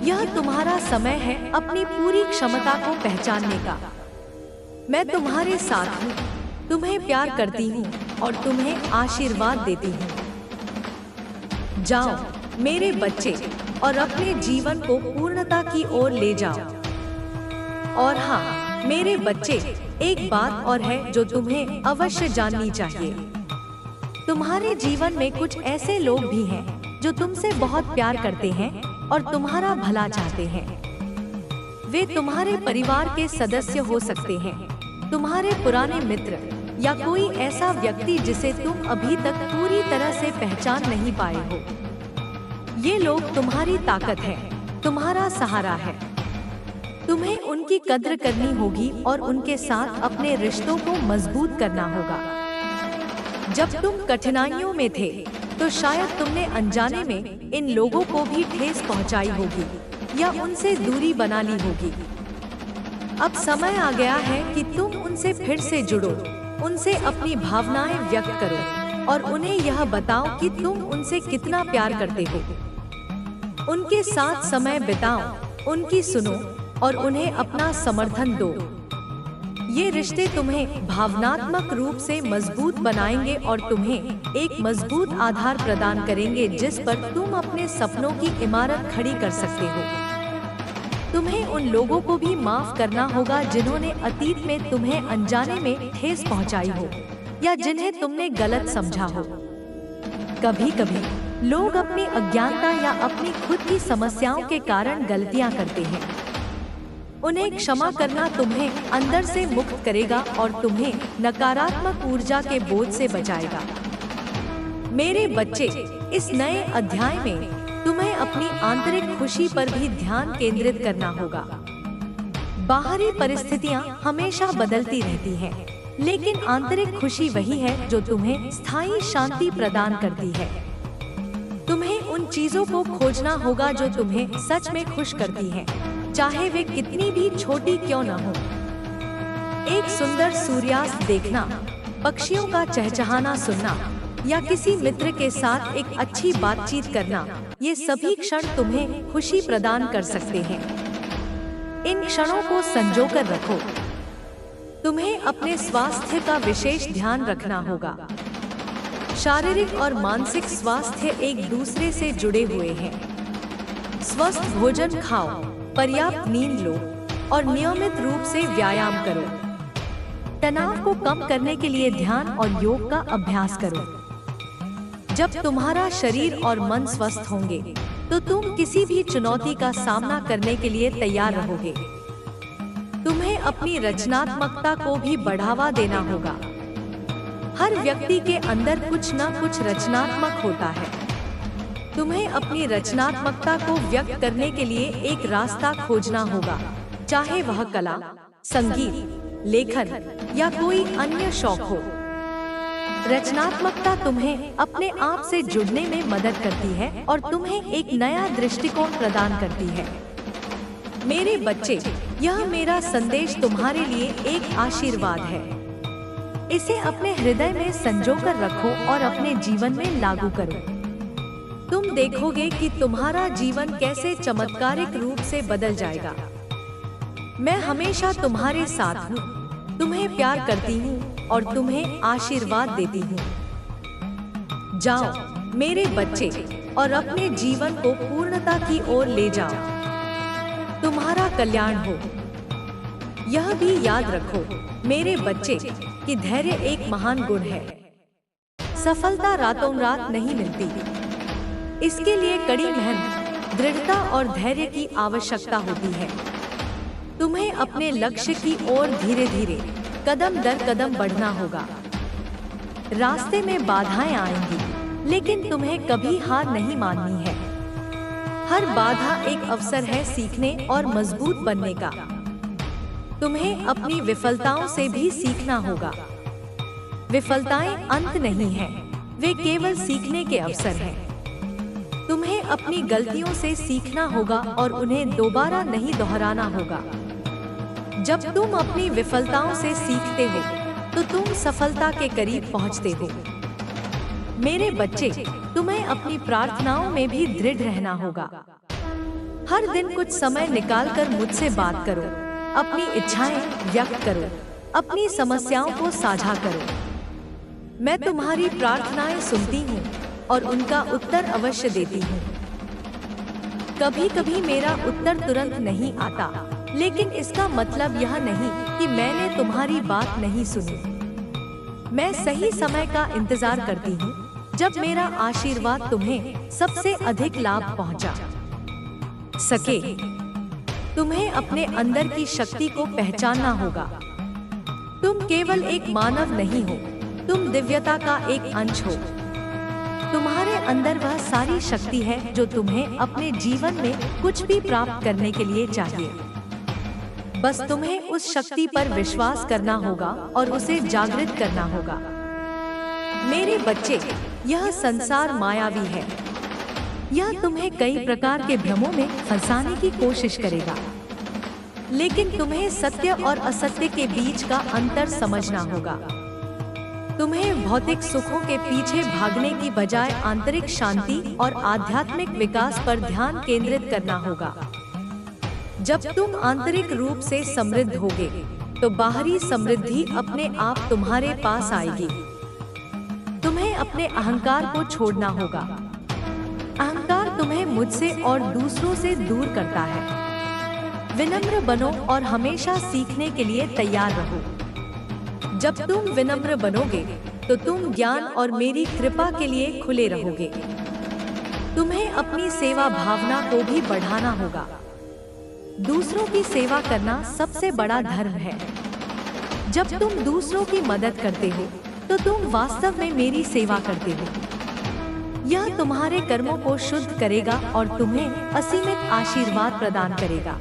यह तुम्हारा समय है अपनी पूरी क्षमता को पहचानने का। मैं तुम्हारे साथ हूँ, तुम्हें प्यार करती हूँ और तुम्हें आशीर्वाद देती हूँ। जाओ मेरे बच्चे और अपने जीवन को पूर्णता की ओर ले जाओ। और हाँ मेरे बच्चे, एक बात और है जो तुम्हें अवश्य जाननी चाहिए। तुम्हारे जीवन में कुछ ऐसे लोग भी हैं जो तुमसे बहुत प्यार करते हैं और तुम्हारा भला चाहते हैं। वे तुम्हारे परिवार के सदस्य हो सकते हैं, तुम्हारे पुराने मित्र या कोई ऐसा व्यक्ति जिसे तुम अभी तक पूरी तरह से पहचान नहीं पाए हो। ये लोग तुम्हारी ताकत है, तुम्हारा सहारा है। तुम्हें उनकी कद्र करनी होगी और उनके साथ अपने रिश्तों को मजबूत करना होगा। जब तुम कठिनाइयों में थे तो शायद तुमने अनजाने में इन लोगों को भी ठेस पहुंचाई होगी या उनसे दूरी बना ली होगी। अब समय आ गया है कि तुम उनसे फिर से जुड़ो, उनसे अपनी भावनाएं व्यक्त करो और उन्हें यह बताओ कि तुम उनसे कितना प्यार करते हो। उनके साथ समय बिताओ, उनकी सुनो और उन्हें अपना समर्थन दो। ये रिश्ते तुम्हें भावनात्मक रूप से मजबूत बनाएंगे और तुम्हें एक मजबूत आधार प्रदान करेंगे जिस पर तुम अपने सपनों की इमारत खड़ी कर सकते हो। तुम्हें उन लोगों को भी माफ करना होगा जिन्होंने अतीत में तुम्हें अनजाने में ठेस पहुंचाई हो या जिन्हें तुमने गलत समझा हो। कभी कभी लोग अपनी अज्ञानता या अपनी खुद की समस्याओं के कारण गलतियां करते हैं। उन्हें क्षमा करना तुम्हें अंदर से मुक्त करेगा और तुम्हें नकारात्मक ऊर्जा के बोझ से बचाएगा। मेरे बच्चे, इस नए अध्याय में तुम्हें अपनी आंतरिक खुशी पर भी ध्यान केंद्रित करना होगा। बाहरी परिस्थितियां हमेशा बदलती रहती हैं, लेकिन आंतरिक खुशी वही है जो तुम्हें स्थायी शांति प्रदान करती है। तुम्हें उन चीजों को खोजना होगा जो तुम्हें सच में खुश करती हैं, चाहे वे कितनी भी छोटी क्यों न हो। एक सुंदर सूर्यास्त देखना, पक्षियों का चहचहाना सुनना या किसी मित्र के साथ एक अच्छी बातचीत करना, ये सभी क्षण तुम्हें खुशी प्रदान कर सकते हैं। इन क्षणों को संजोकर रखो। तुम्हें अपने स्वास्थ्य का विशेष ध्यान रखना होगा। शारीरिक और मानसिक स्वास्थ्य एक दूसरे से जुड़े हुए हैं। स्वस्थ भोजन खाओ, पर्याप्त नींद लो और नियमित रूप से व्यायाम करो। तनाव को कम करने के लिए ध्यान और योग का अभ्यास करो। जब तुम्हारा शरीर और मन स्वस्थ होंगे तो तुम किसी भी चुनौती का सामना करने के लिए तैयार रहोगे। तुम्हें अपनी रचनात्मकता को भी बढ़ावा देना होगा। हर व्यक्ति के अंदर कुछ न कुछ रचनात्मक होता है। तुम्हें अपनी रचनात्मकता को व्यक्त करने के लिए एक रास्ता खोजना होगा, चाहे वह कला, संगीत, लेखन या कोई अन्य शौक हो। रचनात्मकता तुम्हें अपने आप से जुड़ने में मदद करती है और तुम्हें एक नया दृष्टिकोण प्रदान करती है। मेरे बच्चे, यह मेरा संदेश तुम्हारे लिए एक आशीर्वाद है। इसे अपने हृदय में संजोकर रखो और अपने जीवन में लागू करो। तुम देखोगे कि तुम्हारा जीवन कैसे चमत्कारिक रूप से बदल जाएगा। मैं हमेशा तुम्हारे साथ हूँ, तुम्हें प्यार करती हूँ और तुम्हें आशीर्वाद देती हूँ। जाओ मेरे बच्चे और अपने जीवन को पूर्णता की ओर ले जाओ। तुम्हारा कल्याण हो। यह भी याद रखो मेरे बच्चे कि धैर्य एक महान गुण है। सफलता रातों रात नहीं मिलती। इसके लिए कड़ी मेहनत, दृढ़ता और धैर्य की आवश्यकता होती है। तुम्हें अपने लक्ष्य की ओर धीरे धीरे, कदम दर कदम बढ़ना होगा। रास्ते में बाधाएं आएंगी, लेकिन तुम्हें कभी हार नहीं माननी है। हर बाधा एक अवसर है सीखने और मजबूत बनने का। तुम्हें अपनी विफलताओं से भी सीखना होगा। विफलताएं अंत नहीं हैं, वे केवल सीखने के अवसर हैं। तुम्हें अपनी गलतियों से सीखना होगा और उन्हें दोबारा नहीं दोहराना होगा। जब तुम अपनी विफलताओं से सीखते हो तो तुम सफलता के करीब पहुंचते हो। मेरे बच्चे, तुम्हें अपनी प्रार्थनाओं में भी दृढ़ रहना होगा। हर दिन कुछ समय निकालकर मुझसे बात करो, अपनी इच्छाएं व्यक्त करो, अपनी समस्याओं को साझा करो। मैं तुम्हारी प्रार्थनाएं सुनती हूँ और उनका उत्तर अवश्य देती हूँ। कभी कभी मेरा उत्तर तुरंत नहीं आता, लेकिन इसका मतलब यह नहीं कि मैंने तुम्हारी बात नहीं सुनी। मैं सही समय का इंतजार करती हूँ, जब मेरा आशीर्वाद तुम्हें सबसे अधिक लाभ पहुंचा सके। तुम्हें अपने अंदर की शक्ति को पहचानना होगा। तुम केवल एक मानव नहीं हो, तुम दिव्यता का एक अंश हो। तुम्हारे अंदर वह सारी शक्ति है जो तुम्हें अपने जीवन में कुछ भी प्राप्त करने के लिए चाहिए। बस तुम्हें उस शक्ति पर विश्वास करना होगा और उसे जागृत करना होगा। मेरे बच्चे, यह संसार मायावी है। यह तुम्हें कई प्रकार के भ्रमों में फंसाने की कोशिश करेगा, लेकिन तुम्हें सत्य और असत्य के बीच का अंतर समझना होगा। तुम्हें भौतिक सुखों के पीछे भागने की बजाय आंतरिक शांति और आध्यात्मिक विकास पर ध्यान केंद्रित करना होगा। जब तुम आंतरिक रूप से समृद्ध होगे, तो बाहरी समृद्धि अपने आप तुम्हारे पास आएगी। तुम्हें अपने अहंकार को छोड़ना होगा। अहंकार तुम्हें मुझसे और दूसरों से दूर करता है। विनम्र बनो और हमेशा सीखने के लिए तैयार रहो। जब तुम विनम्र बनोगे, तो तुम ज्ञान और मेरी कृपा के लिए खुले रहोगे। तुम्हें अपनी सेवा भावना को भी बढ़ाना होगा। दूसरों की सेवा करना सबसे बड़ा धर्म है। जब तुम दूसरों की मदद करते हो, तो तुम वास्तव में मेरी सेवा करते हो। यह तुम्हारे कर्मों को शुद्ध करेगा और तुम्हें असीमित आशीर्वाद प्रदान करेगा।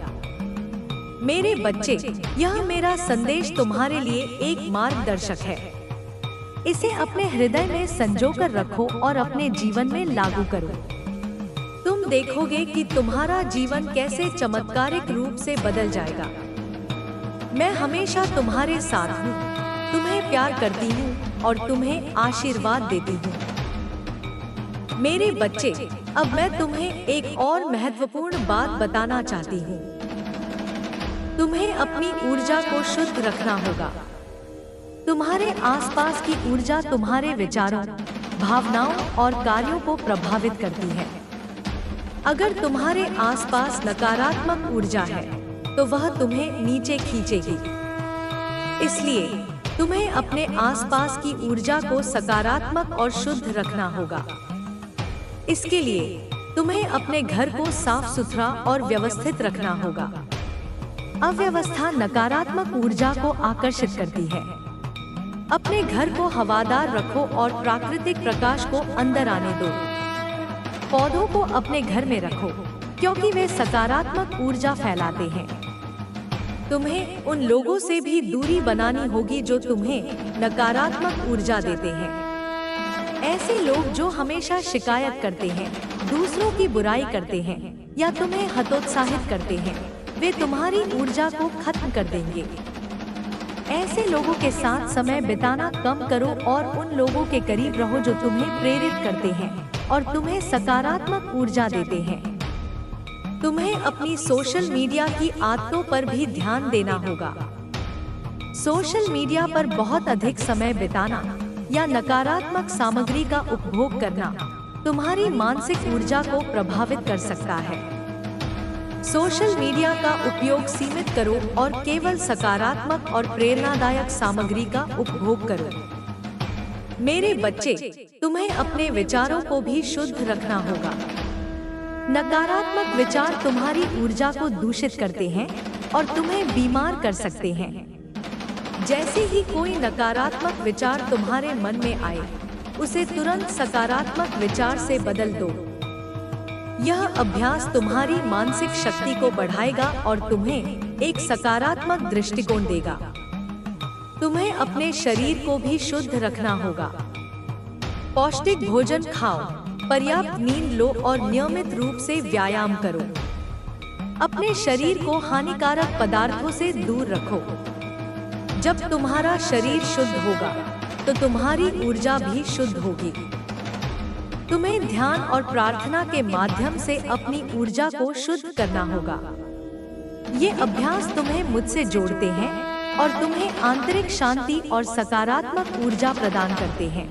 मेरे बच्चे, यह मेरा संदेश तुम्हारे लिए एक मार्गदर्शक है। इसे अपने हृदय में संजोकर रखो और अपने जीवन में लागू करो। तुम देखोगे कि तुम्हारा जीवन कैसे चमत्कारिक रूप से बदल जाएगा। मैं हमेशा तुम्हारे साथ हूँ, तुम्हें प्यार करती हूँ और तुम्हें आशीर्वाद देती हूँ। मेरे बच्चे, अब मैं तुम्हें एक और महत्वपूर्ण बात बताना चाहती हूँ। तुम्हें अपनी ऊर्जा को शुद्ध रखना होगा। तुम्हारे आसपास की ऊर्जा तुम्हारे विचारों, भावनाओं और कार्यों को प्रभावित करती है। अगर तुम्हारे आसपास नकारात्मक ऊर्जा है तो वह तुम्हें नीचे खींचेगी। इसलिए तुम्हें अपने आसपास की ऊर्जा को सकारात्मक और शुद्ध रखना होगा। इसके लिए तुम्हें अपने घर को साफ सुथरा और व्यवस्थित रखना होगा। अव्यवस्था नकारात्मक ऊर्जा को आकर्षित करती है। अपने घर को हवादार रखो और प्राकृतिक प्रकाश को अंदर आने दो। पौधों को अपने घर में रखो क्योंकि वे सकारात्मक ऊर्जा फैलाते हैं। तुम्हें उन लोगों से भी दूरी बनानी होगी जो तुम्हें नकारात्मक ऊर्जा देते हैं। ऐसे लोग जो हमेशा शिकायत करते हैं, दूसरों की बुराई करते हैं या तुम्हें हतोत्साहित करते हैं, वे तुम्हारी ऊर्जा को खत्म कर देंगे। ऐसे लोगों के साथ समय बिताना कम करो और उन लोगों के करीब रहो जो तुम्हें प्रेरित करते हैं और तुम्हें सकारात्मक ऊर्जा देते हैं। तुम्हें अपनी सोशल मीडिया की आदतों पर भी ध्यान देना होगा। सोशल मीडिया पर बहुत अधिक समय बिताना या नकारात्मक सामग्री का उपभोग करना तुम्हारी मानसिक ऊर्जा को प्रभावित कर सकता है। सोशल मीडिया का उपयोग सीमित करो और केवल सकारात्मक और प्रेरणादायक सामग्री का उपभोग करो। मेरे बच्चे, तुम्हें अपने विचारों को भी शुद्ध रखना होगा। नकारात्मक विचार तुम्हारी ऊर्जा को दूषित करते हैं और तुम्हें बीमार कर सकते हैं। जैसे ही कोई नकारात्मक विचार तुम्हारे मन में आए, उसे तुरंत सकारात्मक विचार से बदल दो। यह अभ्यास तुम्हारी मानसिक शक्ति को बढ़ाएगा और तुम्हें एक सकारात्मक दृष्टिकोण देगा। तुम्हें अपने शरीर को भी शुद्ध रखना होगा। पौष्टिक भोजन खाओ, पर्याप्त नींद लो और नियमित रूप से व्यायाम करो। अपने शरीर को हानिकारक पदार्थों से दूर रखो। जब तुम्हारा शरीर शुद्ध होगा तो तुम्हारी ऊर्जा भी शुद्ध होगी। तुम्हें ध्यान और प्रार्थना के माध्यम से अपनी ऊर्जा को शुद्ध करना होगा। ये अभ्यास तुम्हें मुझसे जोड़ते हैं और तुम्हें आंतरिक शांति और सकारात्मक ऊर्जा प्रदान करते हैं।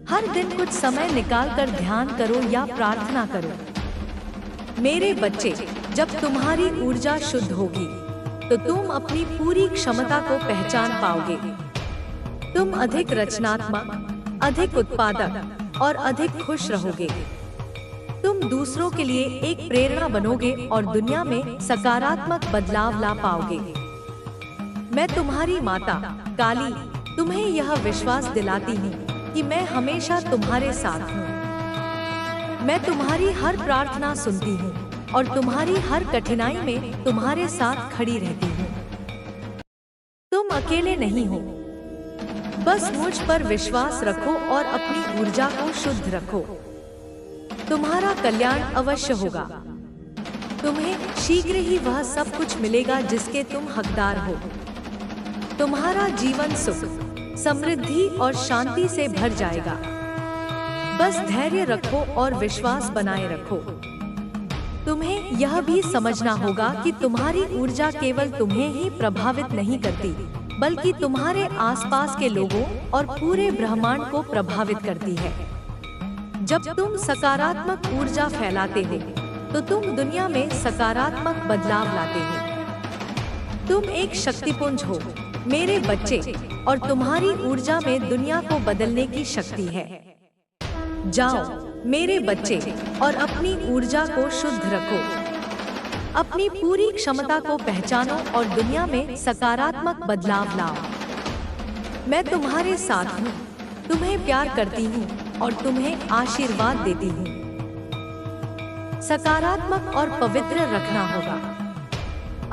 हर दिन कुछ समय निकालकर ध्यान करो या प्रार्थना करो। मेरे बच्चे, जब तुम्हारी ऊर्जा शुद्ध होगी तो तुम अपनी पूरी क्षमता को पहचान पाओगे। तुम अधिक रचनात्मक, अधिक उत्पादक और अधिक खुश रहोगे। तुम दूसरों के लिए एक प्रेरणा बनोगे और दुनिया में सकारात्मक बदलाव ला पाओगे। मैं तुम्हारी माता काली तुम्हें यह विश्वास दिलाती हूँ कि मैं हमेशा तुम्हारे साथ हूँ। मैं तुम्हारी हर प्रार्थना सुनती हूँ और तुम्हारी हर कठिनाई में तुम्हारे साथ खड़ी रहती हूँ। तुम अकेले नहीं हो। बस मुझ पर विश्वास रखो और अपनी ऊर्जा को शुद्ध रखो। तुम्हारा कल्याण अवश्य होगा। तुम्हें शीघ्र ही वह सब कुछ मिलेगा जिसके तुम हकदार हो। तुम्हारा जीवन सुख, समृद्धि और शांति से भर जाएगा। बस धैर्य रखो और विश्वास बनाए रखो। तुम्हें यह भी समझना होगा कि तुम्हारी ऊर्जा केवल तुम्हें ही प्रभावित नहीं करती, बल्कि तुम्हारे आसपास के लोगों और पूरे ब्रह्मांड को प्रभावित करती है। जब तुम सकारात्मक ऊर्जा फैलाते हो, तो तुम दुनिया में सकारात्मक बदलाव लाते हो। तुम एक शक्तिपुंज हो, मेरे बच्चे, और तुम्हारी ऊर्जा में दुनिया को बदलने की शक्ति है। जाओ मेरे बच्चे और अपनी ऊर्जा को शुद्ध रखो। अपनी पूरी क्षमता को पहचानो और दुनिया में सकारात्मक बदलाव लाओ। मैं तुम्हारे साथ हूँ, तुम्हें प्यार करती हूँ और तुम्हें आशीर्वाद देती हूँ। सकारात्मक और पवित्र रखना होगा।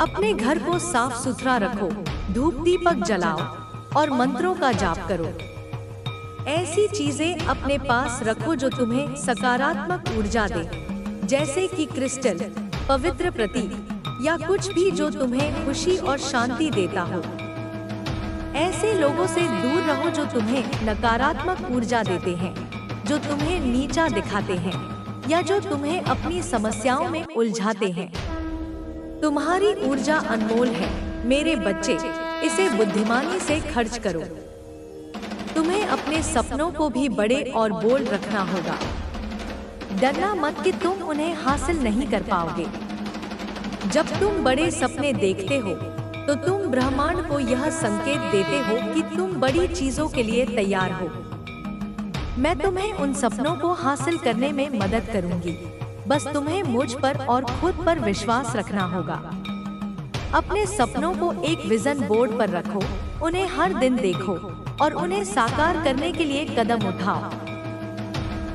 अपने घर को साफ सुथरा रखो, धूप दीपक जलाओ और मंत्रों का जाप करो। ऐसी चीजें अपने पास रखो जो तुम्हें सकारात्मक ऊर्जा दे, जैसे कि क्रिस्टल, पवित्र प्रतीक या कुछ भी जो तुम्हें खुशी और शांति देता हो। ऐसे लोगों से दूर रहो जो तुम्हें नकारात्मक ऊर्जा देते हैं, जो तुम्हें नीचा दिखाते हैं या जो तुम्हें अपनी समस्याओं में उलझाते हैं। तुम्हारी ऊर्जा अनमोल है मेरे बच्चे, इसे बुद्धिमानी से खर्च करो। तुम्हें अपने सपनों को भी बड़े और बोल्ड रखना होगा। डरना मत कि तुम उन्हें हासिल नहीं कर पाओगे। जब तुम बड़े सपने देखते हो तो तुम ब्रह्मांड को यह संकेत देते हो कि तुम बड़ी चीजों के लिए तैयार हो। मैं तुम्हें उन सपनों को हासिल करने में मदद करूंगी। बस तुम्हें मुझ पर और खुद पर विश्वास रखना होगा। अपने सपनों को एक विजन बोर्ड पर रखो, उन्हें हर दिन देखो और उन्हें साकार करने के लिए कदम उठाओ।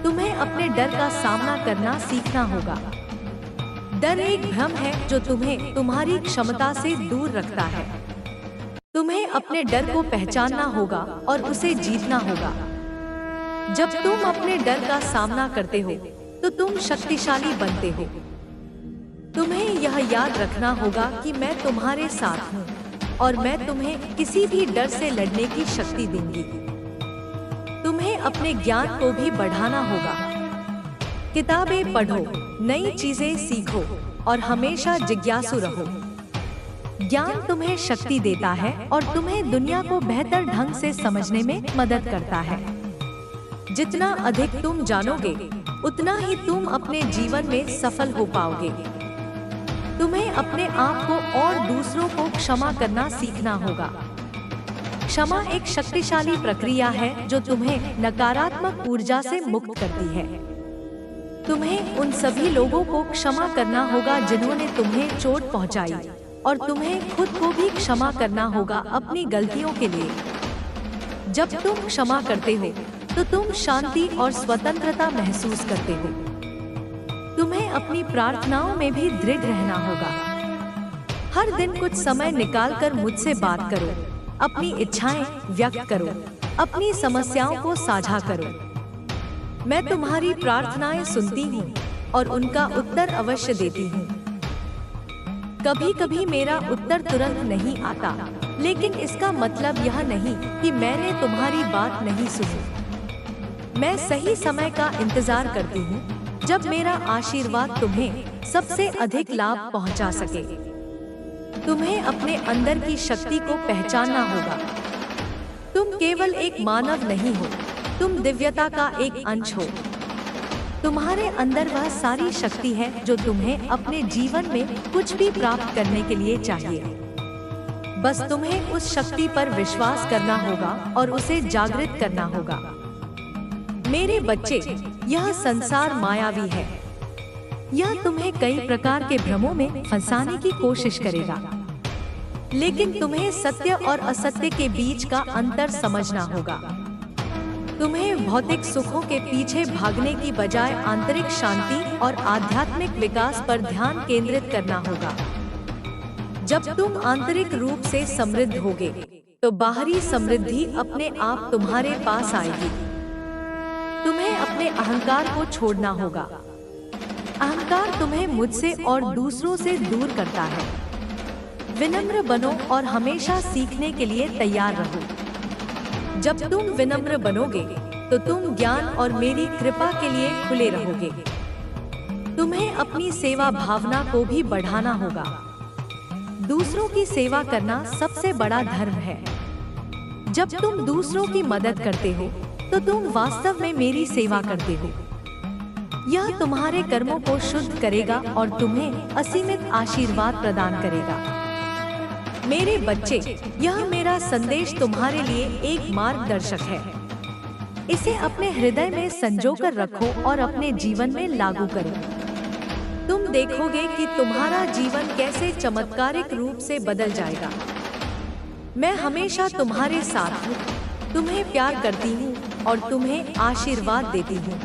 तुम्हें अपने डर का सामना करना सीखना होगा। डर एक भ्रम है जो तुम्हें तुम्हारी क्षमता से दूर रखता है। तुम्हें अपने डर को पहचानना होगा और उसे जीतना होगा। जब तुम अपने डर का सामना करते हो तो तुम शक्तिशाली बनते हो। तुम्हें यह याद रखना होगा कि मैं तुम्हारे साथ हूँ और मैं तुम्हें किसी भी डर से लड़ने की शक्ति दूंगी। तुम्हें अपने ज्ञान को भी बढ़ाना होगा। किताबें पढ़ो, नई चीजें सीखो और हमेशा जिज्ञासु रहो। ज्ञान तुम्हें शक्ति देता है और तुम्हें दुनिया को बेहतर ढंग से समझने में मदद करता है। जितना अधिक तुम जानोगे, उतना ही तुम अपने जीवन में सफल हो पाओगे। तुम्हें अपने आप को और दूसरों को क्षमा करना सीखना होगा। क्षमा एक शक्तिशाली प्रक्रिया है जो तुम्हें नकारात्मक ऊर्जा से मुक्त करती है। तुम्हें उन सभी लोगों को क्षमा करना होगा जिन्होंने तुम्हें चोट पहुंचाई और तुम्हें खुद को भी क्षमा करना होगा अपनी गलतियों के लिए। जब तुम क्षमा करते हो तो तुम शांति और स्वतंत्रता महसूस करते हो। तुम्हें अपनी प्रार्थनाओं में भी दृढ़ रहना होगा। हर दिन कुछ समय निकालकर मुझसे बात करो, अपनी इच्छाएं व्यक्त करो, अपनी समस्याओं को साझा करो। मैं तुम्हारी प्रार्थनाएं सुनती हूँ और उनका उत्तर अवश्य देती हूँ। कभी कभी मेरा उत्तर तुरंत नहीं आता, लेकिन इसका मतलब यह नहीं कि मैंने तुम्हारी बात नहीं सुनी। मैं सही समय का इंतजार करती हूँ जब मेरा आशीर्वाद तुम्हें सबसे अधिक लाभ पहुँचा सके। तुम्हें अपने अंदर की शक्ति को पहचानना होगा। तुम केवल एक मानव नहीं हो, तुम दिव्यता का एक अंश हो। तुम्हारे अंदर वह सारी शक्ति है जो तुम्हें अपने जीवन में कुछ भी प्राप्त करने के लिए चाहिए। बस तुम्हें उस शक्ति पर विश्वास करना होगा और उसे जागृत करना होगा। मेरे बच्चे, यह संसार मायावी है। यह तुम्हें कई प्रकार के भ्रमों में फंसाने की कोशिश करेगा, लेकिन तुम्हें सत्य और असत्य के बीच का अंतर समझना होगा। तुम्हें भौतिक सुखों के पीछे भागने की बजाय आंतरिक शांति और आध्यात्मिक विकास पर ध्यान केंद्रित करना होगा। जब तुम आंतरिक रूप से समृद्ध होगे, तो बाहरी समृद्धि अपने आप तुम्हारे पास आएगी। तुम्हें अपने अहंकार को छोड़ना होगा। अहंकार तुम्हें मुझसे और दूसरों से दूर करता है। विनम्र बनो और हमेशा सीखने के लिए तैयार रहो। जब तुम विनम्र बनोगे तो तुम ज्ञान और मेरी कृपा के लिए खुले रहोगे। तुम्हें अपनी सेवा भावना को भी बढ़ाना होगा। दूसरों की सेवा करना सबसे बड़ा धर्म है। जब तुम दूसरों की मदद करते हो तो तुम वास्तव में मेरी सेवा करते हो। यह तुम्हारे कर्मों को शुद्ध करेगा और तुम्हें असीमित आशीर्वाद प्रदान करेगा। मेरे बच्चे, यह मेरा संदेश तुम्हारे लिए एक मार्गदर्शक है। इसे अपने हृदय में संजोकर रखो और अपने जीवन में लागू करो। तुम देखोगे कि तुम्हारा जीवन कैसे चमत्कारिक रूप से बदल जाएगा। मैं हमेशा तुम्हारे साथ हूँ, तुम्हें प्यार करती हूँ और तुम्हें आशीर्वाद देती हूँ।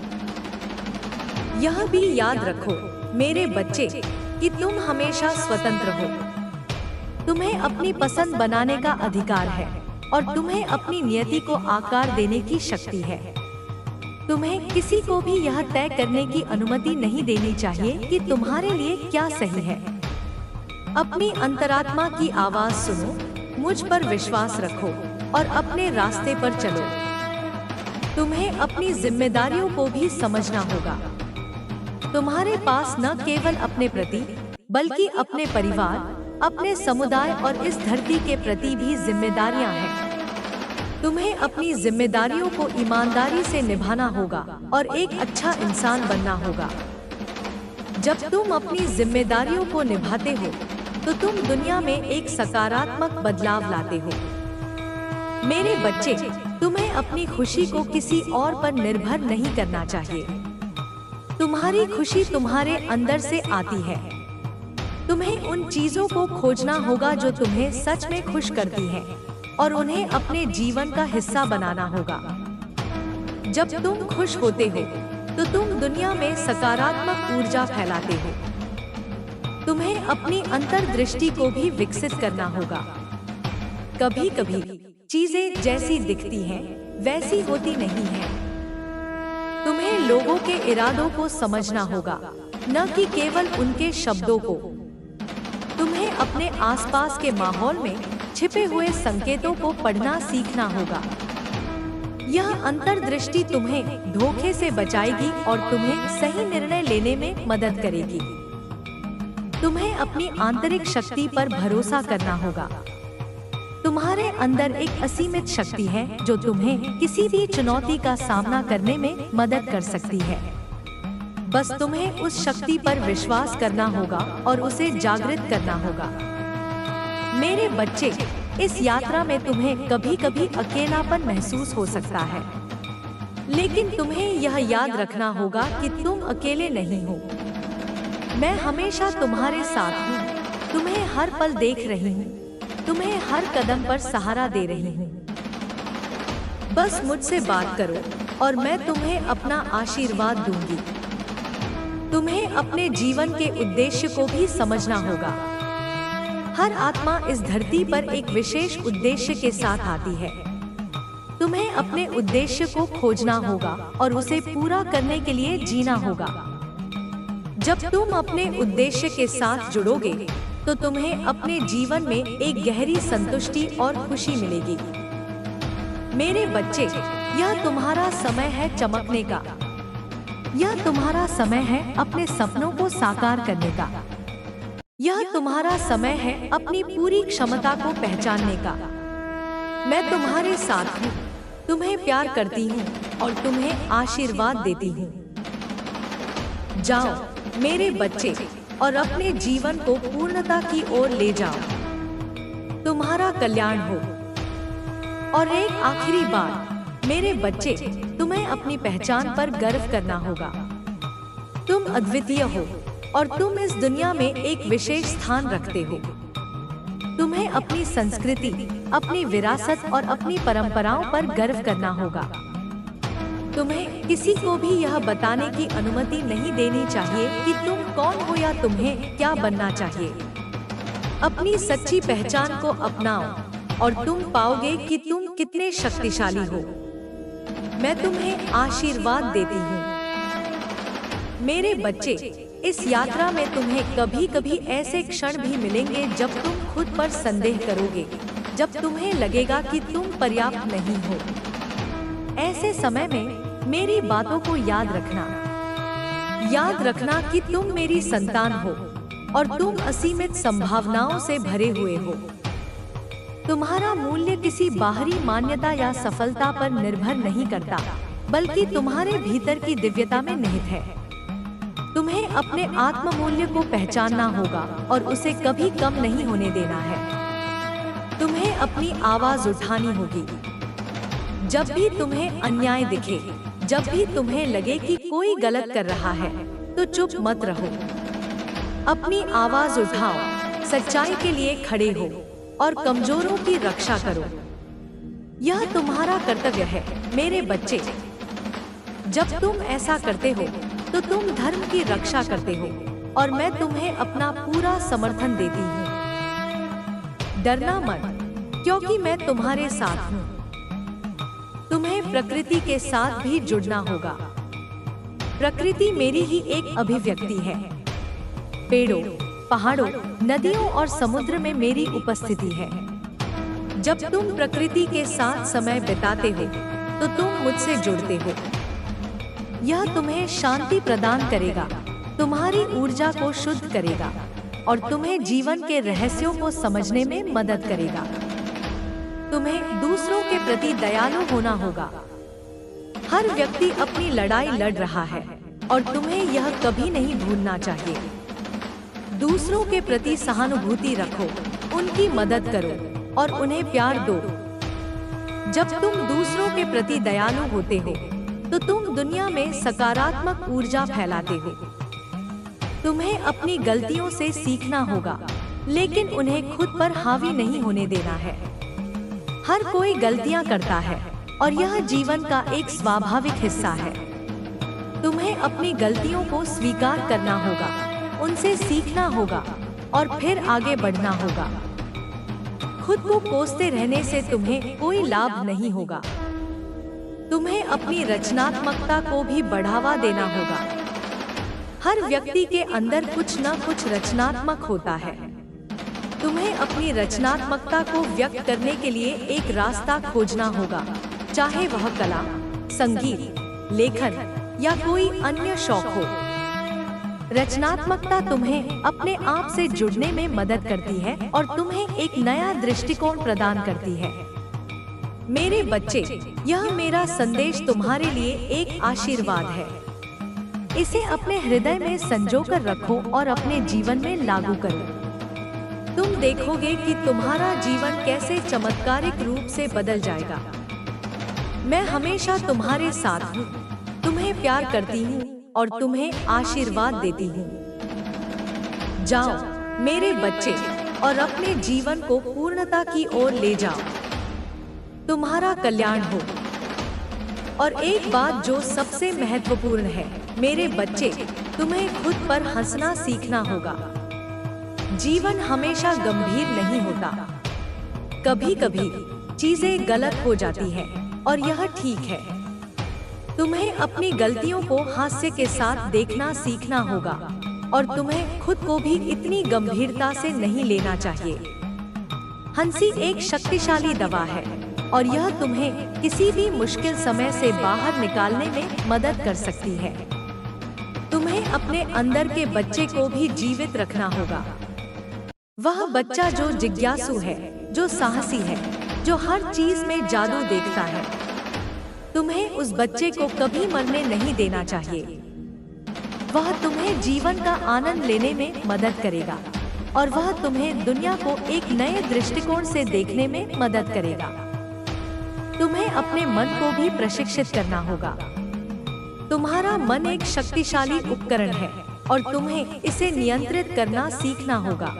यह भी याद रखो मेरे बच्चे कि तुम हमेशा स्वतंत्र हो। तुम्हें अपनी पसंद बनाने का अधिकार है और तुम्हें अपनी नियति को आकार देने की शक्ति है। तुम्हें किसी को भी यह तय करने की अनुमति नहीं देनी चाहिए कि तुम्हारे लिए क्या सही है। अपनी अंतरात्मा की आवाज सुनो, मुझ पर विश्वास रखो और अपने रास्ते पर चलो। तुम्हें अपनी जिम्मेदारियों को भी समझना होगा। तुम्हारे पास न केवल अपने प्रति बल्कि अपने परिवार, अपने समुदाय और इस धरती के प्रति भी जिम्मेदारियां हैं। तुम्हें अपनी जिम्मेदारियों को ईमानदारी से निभाना होगा और एक अच्छा इंसान बनना होगा। जब तुम अपनी जिम्मेदारियों को निभाते हो तो तुम दुनिया में एक सकारात्मक बदलाव लाते हो। मेरे बच्चे, तुम्हें अपनी खुशी को किसी और पर निर्भर नहीं करना चाहिए। तुम्हारी खुशी तुम्हारे अंदर से आती है। तुम्हें उन चीजों को खोजना होगा जो तुम्हें सच में खुश करती हैं और उन्हें अपने जीवन का हिस्सा बनाना होगा। जब तुम खुश होते हो तो तुम दुनिया में सकारात्मक ऊर्जा फैलाते हो। तुम्हें अपनी अंतर्दृष्टि को भी विकसित करना होगा। कभी-कभी चीजें जैसी दिखती हैं, वैसी होती नहीं हैं। तुम्हें लोगों के इरादों को समझना होगा, न कि केवल उनके शब्दों को। तुम्हें अपने आसपास के माहौल में छिपे हुए संकेतों को पढ़ना सीखना होगा। यह अंतर्दृष्टि तुम्हें धोखे से बचाएगी और तुम्हें सही निर्णय लेने में मदद करेगी। तुम्हें अपनी आंतरिक शक्ति पर भरोसा करना होगा। तुम्हारे अंदर एक असीमित शक्ति है जो तुम्हें किसी भी चुनौती का सामना करने में मदद कर सकती है। बस तुम्हें उस शक्ति पर विश्वास करना होगा और उसे जागृत करना होगा। मेरे बच्चे, इस यात्रा में तुम्हें कभी-कभी अकेलापन महसूस हो सकता है, लेकिन तुम्हें यह याद रखना होगा कि तुम अकेले नहीं हो। मैं हमेशा तुम्हारे साथ हूँ। तुम्हें हर पल देख रही हूँ। तुम्हें हर कदम पर सहारा दे रही हूँ। बस मुझसे बात करो और मैं तुम्हें अपना आशीर्वाद दूंगी। तुम्हें अपने जीवन के उद्देश्य को भी समझना होगा। हर आत्मा इस धरती पर एक विशेष उद्देश्य के साथ आती है। तुम्हें अपने उद्देश्य को खोजना होगा और उसे पूरा करने के लिए जीना होगा। जब तुम अपने उद्देश्य के साथ जुड़ोगे तो तुम्हें अपने जीवन में एक गहरी संतुष्टि और खुशी मिलेगी। मेरे बच्चे, यह तुम्हारा समय है चमकने का। यह तुम्हारा समय है अपने सपनों को साकार करने का। यह तुम्हारा समय है अपनी पूरी क्षमता को पहचानने का। मैं तुम्हारे साथ हूँ, तुम्हें प्यार करती हूँ और तुम्हें आशीर्वाद देती हूँ। जाओ मेरे बच्चे और अपने जीवन को पूर्णता की ओर ले जाओ। तुम्हारा कल्याण हो। और एक आखिरी बात, मेरे बच्चे, तुम्हें अपनी पहचान पर गर्व करना होगा। तुम अद्वितीय हो और तुम इस दुनिया में एक विशेष स्थान रखते हो। तुम्हें अपनी संस्कृति, अपनी विरासत और अपनी परंपराओं पर गर्व करना होगा। तुम्हें किसी को भी यह बताने की अनुमति नहीं देनी चाहिए कि तुम कौन हो या तुम्हें क्या बनना चाहिए। अपनी सच्ची पहचान को अपनाओ और तुम पाओगे कि तुम कितने शक्तिशाली हो। मैं तुम्हें आशीर्वाद देती हूँ। मेरे बच्चे, इस यात्रा में तुम्हें कभी-कभी ऐसे क्षण भी मिलेंगे जब तुम खुद पर संदेह करोगे, जब तुम्हें लगेगा कि तुम पर्याप्त नहीं हो। ऐसे समय में मेरी बातों को याद रखना। याद रखना कि तुम मेरी संतान हो और तुम असीमित संभावनाओं से भरे हुए हो। तुम्हारा मूल्य किसी बाहरी मान्यता या सफलता पर निर्भर नहीं करता, बल्कि तुम्हारे भीतर की दिव्यता में निहित है। तुम्हें अपने आत्म मूल्य को पहचानना होगा और उसे कभी कम नहीं होने देना है। तुम्हें अपनी आवाज उठानी होगी। जब भी तुम्हें अन्याय दिखे, जब भी तुम्हें लगे कि कोई गलत कर रहा है, तो चुप मत रहो। अपनी आवाज उठाओ, सच्चाई के लिए खड़े हो और कमजोरों की रक्षा करो। यह तुम्हारा कर्तव्य है मेरे बच्चे। जब तुम ऐसा करते हो तो तुम धर्म की रक्षा करते हो और मैं तुम्हें अपना पूरा समर्थन देती हूँ। डरना मत, क्योंकि मैं तुम्हारे साथ हूँ। तुम्हें प्रकृति के साथ भी जुड़ना होगा। प्रकृति मेरी ही एक अभिव्यक्ति है। पेड़ों, पहाड़ों, नदियों और समुद्र में मेरी उपस्थिति है। जब तुम प्रकृति के साथ समय बिताते हो तो तुम मुझसे जुड़ते हो। यह तुम्हें शांति प्रदान करेगा, तुम्हारी ऊर्जा को शुद्ध करेगा और तुम्हें जीवन के रहस्यों को समझने में मदद करेगा। तुम्हें दूसरों के प्रति दयालु होना होगा। हर व्यक्ति अपनी लड़ाई लड़ रहा है और तुम्हें यह कभी नहीं भूलना चाहिए। दूसरों के प्रति सहानुभूति रखो, उनकी मदद करो और उन्हें प्यार दो। जब तुम दूसरों के प्रति दयालु होते हो तो तुम दुनिया में सकारात्मक ऊर्जा फैलाते हो। तुम्हें अपनी गलतियों से सीखना होगा, लेकिन उन्हें खुद पर हावी नहीं होने देना है। हर कोई गलतियां करता है और यह जीवन का एक स्वाभाविक हिस्सा है। तुम्हें अपनी गलतियों को स्वीकार करना होगा, उनसे सीखना होगा और फिर आगे बढ़ना होगा। खुद को कोसते रहने से तुम्हें कोई लाभ नहीं होगा। तुम्हें अपनी रचनात्मकता को भी बढ़ावा देना होगा। हर व्यक्ति के अंदर कुछ न कुछ रचनात्मक होता है। तुम्हें अपनी रचनात्मकता को व्यक्त करने के लिए एक रास्ता खोजना होगा, चाहे वह कला, संगीत, लेखन या कोई अन्य शौक हो। रचनात्मकता तुम्हें अपने आप से जुड़ने में मदद करती है और तुम्हें एक नया दृष्टिकोण प्रदान करती है। मेरे बच्चे, यह मेरा संदेश तुम्हारे लिए एक आशीर्वाद है। इसे अपने हृदय में संजोकर रखो और अपने जीवन में लागू करो। तुम देखोगे कि तुम्हारा जीवन कैसे चमत्कारिक रूप से बदल जाएगा। मैं हमेशा तुम्हारे साथ हूँ, तुम्हें प्यार करती हूँ और तुम्हें आशीर्वाद देती हूँ। जाओ मेरे बच्चे और अपने जीवन को पूर्णता की ओर ले जाओ। तुम्हारा कल्याण हो। और एक बात जो सबसे महत्वपूर्ण है, मेरे बच्चे, तुम्हें खुद पर हंसना सीखना होगा। जीवन हमेशा गंभीर नहीं होता। कभी कभी चीजें गलत हो जाती हैं और यह ठीक है। तुम्हें अपनी गलतियों को हास्य के साथ देखना सीखना होगा और तुम्हें खुद को भी इतनी गंभीरता से नहीं लेना चाहिए। हंसी एक शक्तिशाली दवा है और यह तुम्हें किसी भी मुश्किल समय से बाहर निकालने में मदद कर सकती है। तुम्हें अपने अंदर के बच्चे को भी जीवित रखना होगा। वह बच्चा जो जिज्ञासु है, जो साहसी है, जो हर चीज में जादू देखता है। तुम्हें उस बच्चे को कभी मरने नहीं देना चाहिए। वह तुम्हें जीवन का आनंद लेने में मदद करेगा और वह तुम्हें दुनिया को एक नए दृष्टिकोण से देखने में मदद करेगा। तुम्हें अपने मन को भी प्रशिक्षित करना होगा। तुम्हारा मन एक शक्तिशाली उपकरण है और तुम्हें इसे नियंत्रित करना सीखना होगा।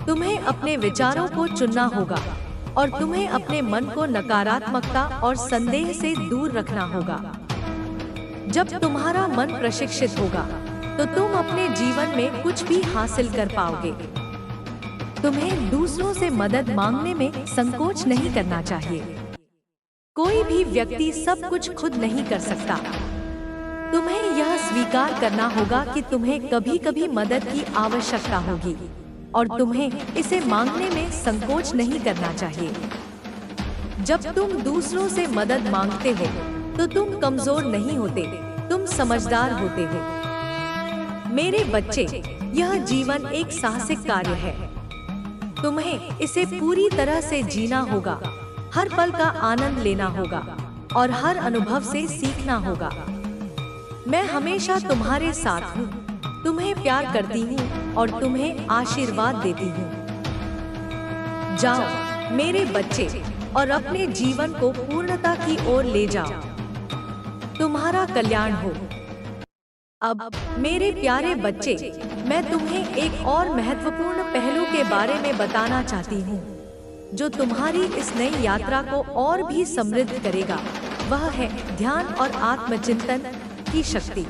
तुम्हें अपने विचारों को चुनना होगा और तुम्हें अपने मन को नकारात्मकता और संदेह से दूर रखना होगा। जब तुम्हारा मन प्रशिक्षित होगा तो तुम अपने जीवन में कुछ भी हासिल कर पाओगे। तुम्हें दूसरों से मदद मांगने में संकोच नहीं करना चाहिए। कोई भी व्यक्ति सब कुछ खुद नहीं कर सकता। तुम्हें यह स्वीकार करना होगा कि तुम्हें कभी-कभी मदद की आवश्यकता होगी और तुम्हें इसे मांगने में संकोच नहीं करना चाहिए। जब तुम दूसरों से मदद मांगते हो तो तुम कमजोर नहीं होते, तुम समझदार होते हो। मेरे बच्चे, यह जीवन एक साहसिक कार्य है। तुम्हें इसे पूरी तरह से जीना होगा, हर पल का आनंद लेना होगा और हर अनुभव से सीखना होगा। मैं हमेशा तुम्हारे साथ हूँ, तुम्हें प्यार करती हूँ और तुम्हें आशीर्वाद देती हूँ। जाओ मेरे बच्चे और अपने जीवन को पूर्णता की ओर ले जाओ। तुम्हारा कल्याण हो। अब मेरे प्यारे बच्चे, मैं तुम्हें एक और महत्वपूर्ण पहलू के बारे में बताना चाहती हूँ जो तुम्हारी इस नई यात्रा को और भी समृद्ध करेगा। वह है ध्यान और आत्मचिंतन की शक्ति।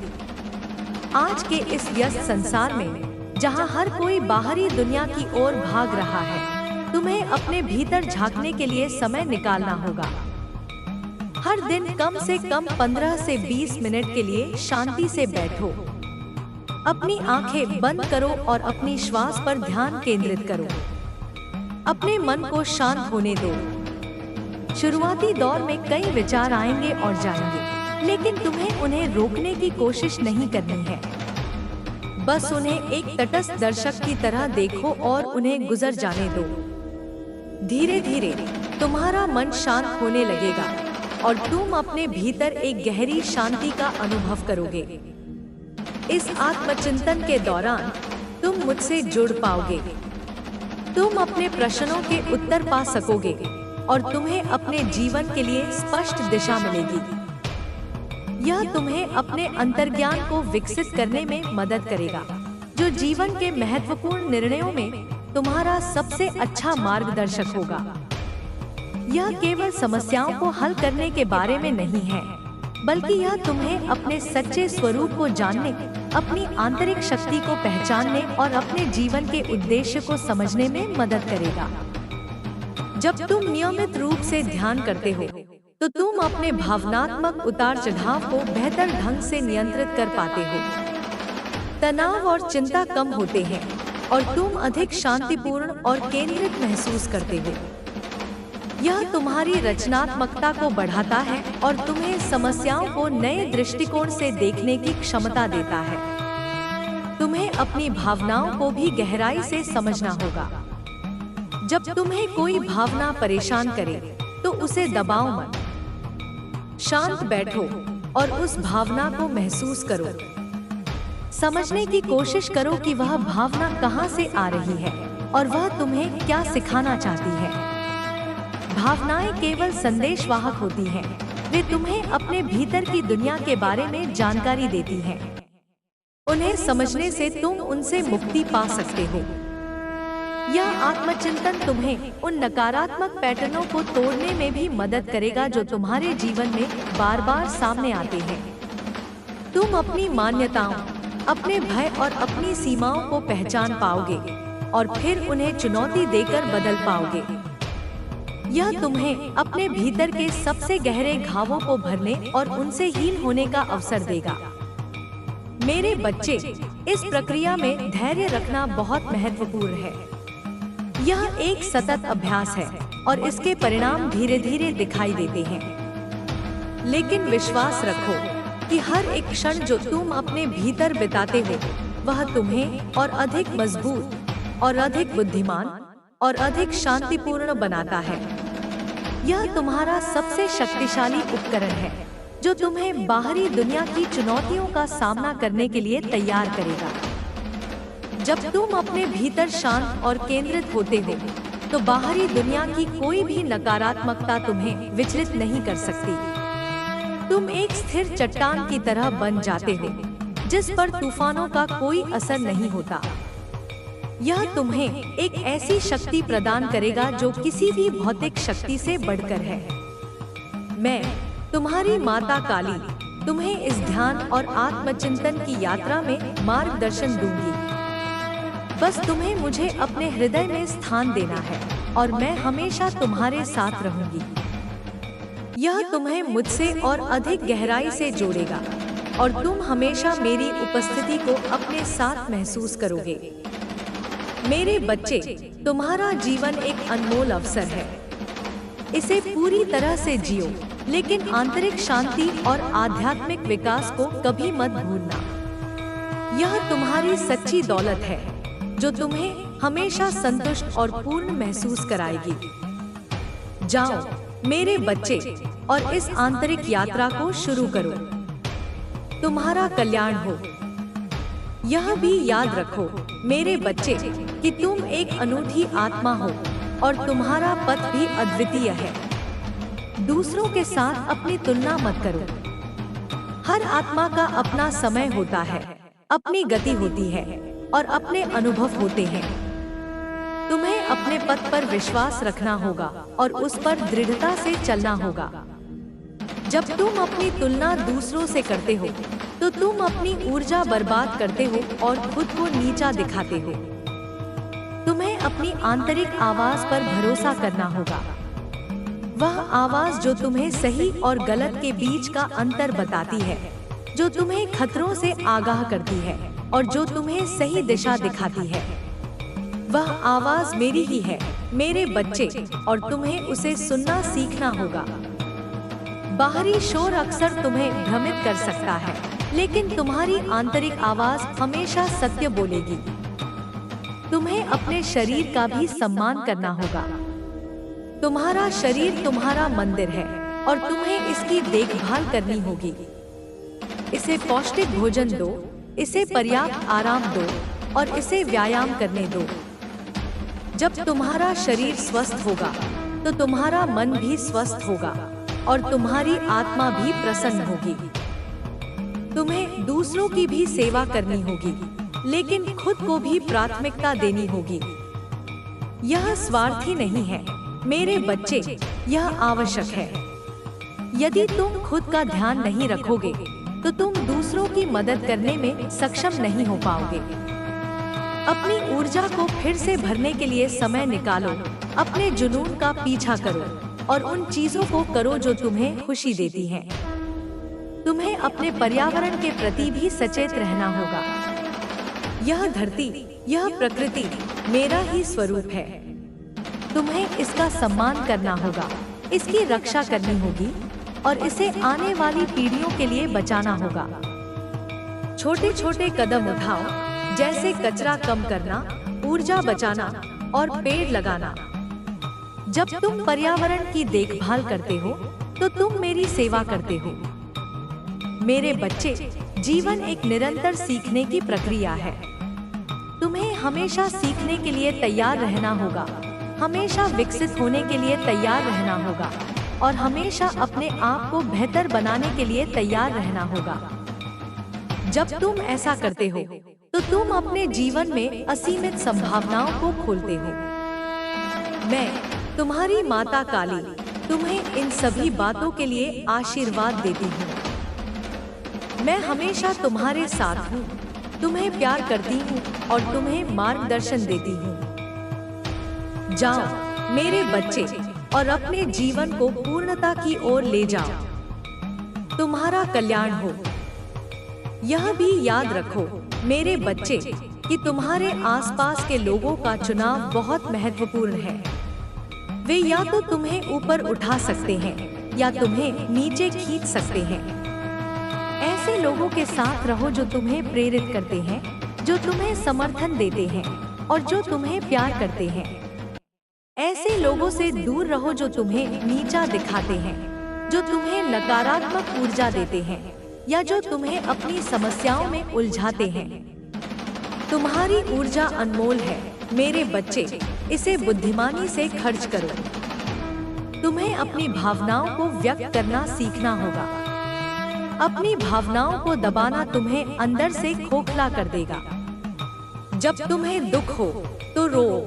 आज के इस व्यस्त संसार में जहाँ हर कोई बाहरी दुनिया की ओर भाग रहा है, तुम्हें अपने भीतर झांकने के लिए समय निकालना होगा। हर दिन कम से कम 15 से 20 मिनट के लिए शांति से बैठो। अपनी आंखें बंद करो और अपनी श्वास पर ध्यान केंद्रित करो। अपने मन को शांत होने दो। शुरुआती दौर में कई विचार आएंगे और जाएंगे, लेकिन तुम्हें उन्हें रोकने की कोशिश नहीं करनी है। बस उन्हें एक तटस्थ दर्शक की तरह देखो और उन्हें गुजर जाने दो। धीरे धीरे तुम्हारा मन शांत होने लगेगा और तुम अपने भीतर एक गहरी शांति का अनुभव करोगे। इस आत्मचिंतन के दौरान तुम मुझसे जुड़ पाओगे। तुम अपने प्रश्नों के उत्तर पा सकोगे और तुम्हें अपने जीवन के लिए स्पष्ट दिशा मिलेगी। यह तुम्हें अपने अंतर्ज्ञान को विकसित करने में मदद करेगा, जो जीवन के महत्वपूर्ण निर्णयों में तुम्हारा सबसे अच्छा मार्गदर्शक होगा। यह केवल समस्याओं को हल करने के बारे में नहीं है, बल्कि यह तुम्हें अपने सच्चे स्वरूप को जानने, अपनी आंतरिक शक्ति को पहचानने और अपने जीवन के उद्देश्य को समझने में मदद करेगा। जब तुम नियमित रूप से ध्यान करते हो, तो तुम अपने भावनात्मक उतार चढ़ाव को बेहतर ढंग से नियंत्रित कर पाते हो। तनाव और चिंता कम होते हैं और तुम अधिक शांतिपूर्ण और केंद्रित महसूस करते हो। यह तुम्हारी रचनात्मकता को बढ़ाता है और तुम्हें समस्याओं को नए दृष्टिकोण से देखने की क्षमता देता है। तुम्हें अपनी भावनाओं को भी गहराई से समझना होगा। जब तुम्हें कोई भावना परेशान करे, तो उसे दबाओ मत। शांत बैठो और उस भावना को महसूस करो। समझने की कोशिश करो कि वह भावना कहाँ से आ रही है और वह तुम्हें क्या सिखाना चाहती है। भावनाएं केवल संदेशवाहक होती हैं। वे तुम्हें अपने भीतर की दुनिया के बारे में जानकारी देती हैं। उन्हें समझने से तुम उनसे मुक्ति पा सकते हो। यह आत्मचिंतन तुम्हें उन नकारात्मक पैटर्नों को तोड़ने में भी मदद करेगा जो तुम्हारे जीवन में बार बार सामने आते हैं। तुम अपनी मान्यताओं, अपने भय और अपनी सीमाओं को पहचान पाओगे और फिर उन्हें चुनौती देकर बदल पाओगे। यह तुम्हें अपने भीतर के सबसे गहरे घावों को भरने और उनसे हील होने का अवसर देगा। मेरे बच्चे, इस प्रक्रिया में धैर्य रखना बहुत महत्वपूर्ण है। यह एक सतत अभ्यास है और इसके परिणाम धीरे धीरे दिखाई देते हैं। लेकिन विश्वास रखो कि हर एक क्षण जो तुम अपने भीतर बिताते हो, वह तुम्हें और अधिक मजबूत और अधिक बुद्धिमान और अधिक शांतिपूर्ण बनाता है। यह तुम्हारा सबसे शक्तिशाली उपकरण है, जो तुम्हें बाहरी दुनिया की चुनौतियों का सामना करने के लिए तैयार करेगा। जब तुम अपने भीतर शांत और केंद्रित होते हो, तो बाहरी दुनिया की कोई भी नकारात्मकता तुम्हें विचलित नहीं कर सकती। तुम एक स्थिर चट्टान की तरह बन जाते हो, जिस पर तूफानों का कोई असर नहीं होता। यह तुम्हें एक ऐसी शक्ति प्रदान करेगा जो किसी भी भौतिक शक्ति से बढ़कर है। मैं, तुम्हारी माता काली, तुम्हें इस ध्यान और आत्मचिंतन की यात्रा में मार्गदर्शन दूंगी। बस तुम्हें मुझे अपने हृदय में स्थान देना है और मैं हमेशा तुम्हारे साथ रहूंगी। यह तुम्हें मुझसे और अधिक गहराई से जोड़ेगा और तुम हमेशा मेरी उपस्थिति को अपने साथ महसूस करोगे। मेरे बच्चे, तुम्हारा जीवन एक अनमोल अवसर है। इसे पूरी तरह से जियो, लेकिन आंतरिक शांति और आध्यात्मिक विकास को कभी मत भूलना। यह तुम्हारी सच्ची दौलत है, जो तुम्हें हमेशा संतुष्ट और पूर्ण महसूस कराएगी। जाओ मेरे बच्चे और इस आंतरिक यात्रा को शुरू करो। तुम्हारा कल्याण हो। यह भी याद रखो मेरे बच्चे कि तुम एक अनूठी आत्मा हो और तुम्हारा पथ भी अद्वितीय है। दूसरों के साथ अपनी तुलना मत करो। हर आत्मा का अपना समय होता है, अपनी गति होती है और अपने अनुभव होते हैं। तुम्हें अपने पथ पर विश्वास रखना होगा और उस पर दृढ़ता से चलना होगा। जब तुम अपनी तुलना दूसरों से करते हो, तो तुम अपनी ऊर्जा बर्बाद करते हो और खुद को नीचा दिखाते हो। तुम्हें अपनी आंतरिक आवाज पर भरोसा करना होगा। वह आवाज जो तुम्हें सही और गलत के बीच का अंतर बताती है, जो तुम्हें खतरों से आगाह करती है और जो तुम्हें सही दिशा दिखाती है। वह आवाज मेरी ही है मेरे बच्चे, और तुम्हें उसे सुनना सीखना होगा। बाहरी शोर अक्सर तुम्हें भ्रमित कर सकता है, लेकिन तुम्हारी आंतरिक आवाज हमेशा सत्य बोलेगी। तुम्हें अपने शरीर का भी सम्मान करना होगा। तुम्हारा शरीर तुम्हारा मंदिर है और तुम्हें इसकी देखभाल करनी होगी। इसे पौष्टिक भोजन दो, इसे पर्याप्त आराम दो और इसे व्यायाम करने दो। जब तुम्हारा शरीर स्वस्थ होगा तो तुम्हारा मन भी स्वस्थ होगा और तुम्हारी आत्मा भी प्रसन्न होगी। तुम्हें दूसरों की भी सेवा करनी होगी, लेकिन खुद को भी प्राथमिकता देनी होगी। यह स्वार्थी नहीं है मेरे बच्चे, यह आवश्यक है। यदि तुम खुद का ध्यान नहीं रखोगे तो तुम दूसरों की मदद करने में सक्षम नहीं हो पाओगे। अपनी ऊर्जा को फिर से भरने के लिए समय निकालो, अपने जुनून का पीछा करो और उन चीजों को करो जो तुम्हें खुशी देती हैं। तुम्हें अपने पर्यावरण के प्रति भी सचेत रहना होगा। यह धरती, यह प्रकृति मेरा ही स्वरूप है। तुम्हें इसका सम्मान करना होगा, इसकी रक्षा करनी होगी और इसे आने वाली पीढ़ियों के लिए बचाना होगा। छोटे छोटे कदम उठाओ, जैसे कचरा कम करना, ऊर्जा बचाना और पेड़ लगाना। जब तुम पर्यावरण की देखभाल करते हो तो तुम मेरी सेवा करते हो। मेरे बच्चे, जीवन एक निरंतर सीखने की प्रक्रिया है। तुम्हें हमेशा सीखने के लिए तैयार रहना होगा, हमेशा विकसित होने के लिए तैयार रहना होगा और हमेशा अपने आप को बेहतर बनाने के लिए तैयार रहना होगा। जब तुम ऐसा करते हो तो तुम अपने जीवन में असीमित संभावनाओं को खोलते हो। मैं, तुम्हारी माता काली, तुम्हें इन सभी बातों के लिए आशीर्वाद देती हूँ। मैं हमेशा तुम्हारे साथ हूँ, तुम्हें प्यार करती हूँ और तुम्हें मार्गदर्शन देती हूँ। जाओ मेरे बच्चे और अपने जीवन को पूर्णता की ओर ले जाओ। तुम्हारा कल्याण हो। यह भी याद रखो मेरे बच्चे कि तुम्हारे आसपास के लोगों का चुनाव बहुत महत्वपूर्ण है। वे या तो तुम्हें ऊपर उठा सकते हैं या तुम्हें नीचे खींच सकते हैं। ऐसे लोगों के साथ रहो जो तुम्हें प्रेरित करते हैं, जो तुम्हें समर्थन देते हैं और जो तुम्हें प्यार करते हैं। ऐसे लोगों से दूर रहो जो तुम्हें नीचा दिखाते हैं, जो तुम्हें नकारात्मक ऊर्जा देते हैं या जो तुम्हें अपनी समस्याओं में उलझाते हैं। तुम्हारी ऊर्जा अनमोल है मेरे बच्चे, इसे बुद्धिमानी से खर्च करो। तुम्हें अपनी भावनाओं को व्यक्त करना सीखना होगा। अपनी भावनाओं को दबाना तुम्हें अंदर से खोखला कर देगा। जब तुम्हें दुख हो तो रो,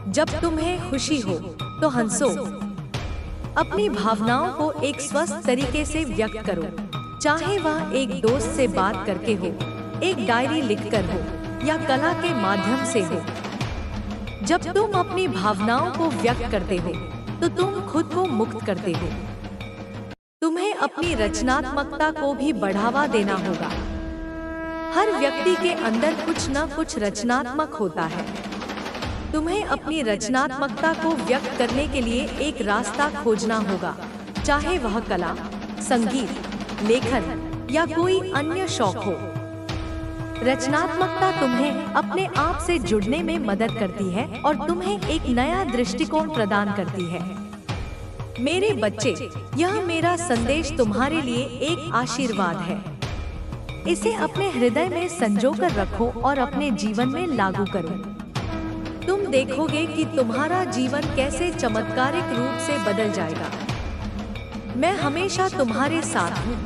जब तुम्हें खुशी हो तो हंसो। अपनी भावनाओं को एक स्वस्थ तरीके से व्यक्त करो, चाहे वह एक दोस्त से बात करके हो, एक डायरी लिखकर हो या कला के माध्यम से हो। जब तुम अपनी भावनाओं को व्यक्त करते हो तो तुम खुद को मुक्त करते हो। तुम्हें अपनी रचनात्मकता को भी बढ़ावा देना होगा। हर व्यक्ति के अंदर कुछ न कुछ रचनात्मक होता है। तुम्हें अपनी रचनात्मकता को व्यक्त करने के लिए एक रास्ता खोजना होगा, चाहे वह कला, संगीत, लेखन या कोई अन्य शौक हो। रचनात्मकता तुम्हें अपने आप से जुड़ने में मदद करती है और तुम्हें एक नया दृष्टिकोण प्रदान करती है। मेरे बच्चे, यह मेरा संदेश तुम्हारे लिए एक आशीर्वाद है। इसे अपने हृदय में संजोकर रखो और अपने जीवन में लागू करो। तुम देखोगे कि तुम्हारा जीवन कैसे चमत्कारिक रूप से बदल जाएगा। मैं हमेशा तुम्हारे साथ हूँ,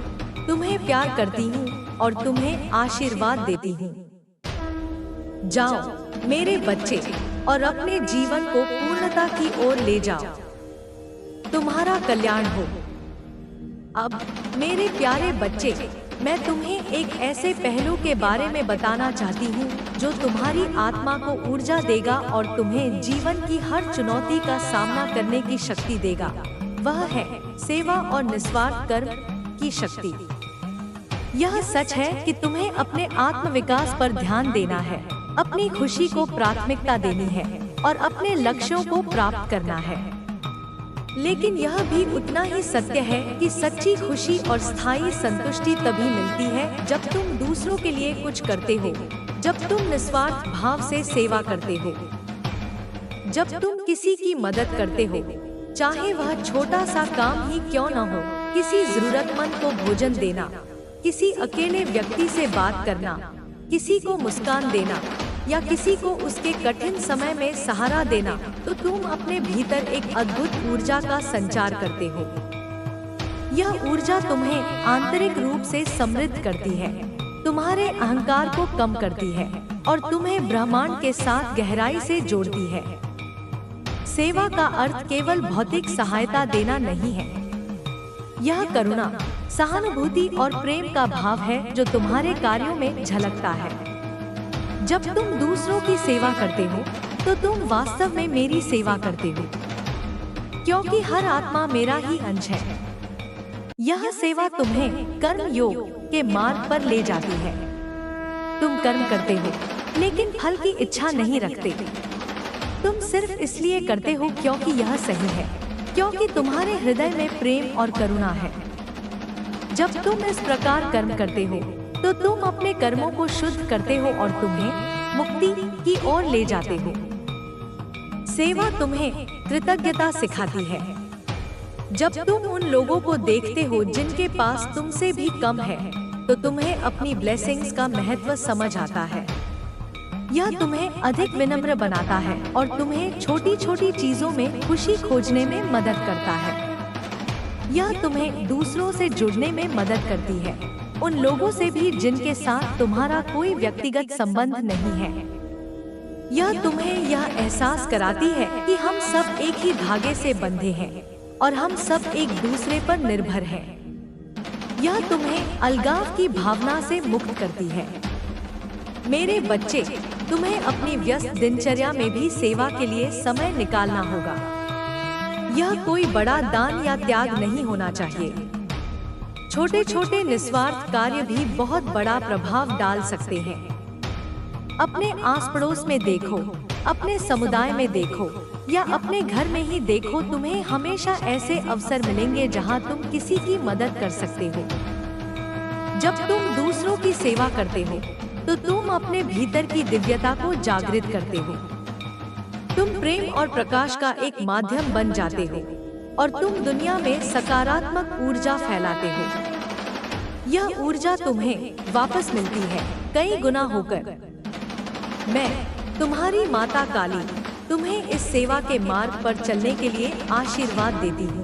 तुम्हें प्यार करती हूँ और तुम्हें आशीर्वाद देती हूँ। जाओ मेरे बच्चे और अपने जीवन को पूर्णता की ओर ले जाओ। तुम्हारा कल्याण हो। अब मेरे प्यारे बच्चे, मैं तुम्हें एक ऐसे पहलू के बारे में बताना चाहती हूँ जो तुम्हारी आत्मा को ऊर्जा देगा और तुम्हें जीवन की हर चुनौती का सामना करने की शक्ति देगा। वह है सेवा और निस्वार्थ कर्म की शक्ति। यह सच है कि तुम्हें अपने आत्मविकास पर ध्यान देना है, अपनी खुशी को प्राथमिकता देनी है और अपने लक्ष्यों को प्राप्त करना है। लेकिन यह भी उतना ही सत्य है कि सच्ची खुशी और स्थायी संतुष्टि तभी मिलती है जब तुम दूसरों के लिए कुछ करते हो, जब तुम निस्वार्थ भाव से सेवा करते हो। जब तुम किसी की मदद करते हो, चाहे वह छोटा सा काम ही क्यों न हो, किसी जरूरतमंद को भोजन देना, किसी अकेले व्यक्ति से बात करना, किसी को मुस्कान देना या किसी को उसके कठिन समय में सहारा देना, तो तुम अपने भीतर एक अद्भुत ऊर्जा का संचार करते हो। यह ऊर्जा तुम्हें आंतरिक रूप से समृद्ध करती है, तुम्हारे अहंकार को कम करती है और तुम्हें ब्रह्मांड के साथ गहराई से जोड़ती है। सेवा का अर्थ केवल भौतिक सहायता देना नहीं है। यह करुणा, सहानुभूति और प्रेम का भाव है जो तुम्हारे कार्यों में झलकता है। जब तुम दूसरों की सेवा करते हो, तो तुम वास्तव में मेरी सेवा करते हो, क्योंकि हर आत्मा मेरा ही अंश है। यह सेवा तुम्हें कर्म योग के मार्ग पर ले जाती है। तुम कर्म करते हो, लेकिन फल की इच्छा नहीं रखते। तुम सिर्फ इसलिए करते हो क्योंकि यह सही है, क्योंकि तुम्हारे हृदय में प्रेम और करुणा है। जब तुम इस प्रकार कर्म करते हो, तो तुम अपने कर्मों को शुद्ध करते हो और तुम्हें मुक्ति की ओर ले जाते हो। सेवा तुम्हें कृतज्ञता सिखाती है। जब तुम उन लोगों को देखते हो जिनके पास तुमसे भी कम है, तो तुम्हें अपनी ब्लेसिंग्स का महत्व समझ आता है। यह तुम्हें अधिक विनम्र बनाता है और तुम्हें छोटी छोटी चीजों में खुशी खोजने में मदद करता है। यह तुम्हें दूसरों से जुड़ने में मदद करती है, उन लोगों से भी जिनके साथ तुम्हारा कोई व्यक्तिगत संबंध नहीं है। यह तुम्हें यह एहसास कराती है कि हम सब एक ही धागे से बंधे हैं और हम सब एक दूसरे पर निर्भर हैं। यह तुम्हें अलगाव की भावना से मुक्त करती है। मेरे बच्चे, तुम्हें अपनी व्यस्त दिनचर्या में भी सेवा के लिए समय निकालना होगा। यह कोई बड़ा दान या त्याग नहीं होना चाहिए। छोटे छोटे निस्वार्थ कार्य भी बहुत बड़ा प्रभाव डाल सकते हैं। अपने आस पड़ोस में देखो, अपने समुदाय में देखो या अपने घर में ही देखो, तुम्हें हमेशा ऐसे अवसर मिलेंगे जहां तुम किसी की मदद कर सकते हो। जब तुम दूसरों की सेवा करते हो, तो तुम अपने भीतर की दिव्यता को जागृत करते हो। तुम प्रेम और प्रकाश का एक माध्यम बन जाते हो और तुम दुनिया में सकारात्मक ऊर्जा फैलाते हो। यह ऊर्जा तुम्हें वापस मिलती है कई गुना होकर। मैं, तुम्हारी माता काली, तुम्हें इस सेवा के मार्ग पर चलने के लिए आशीर्वाद देती हूँ।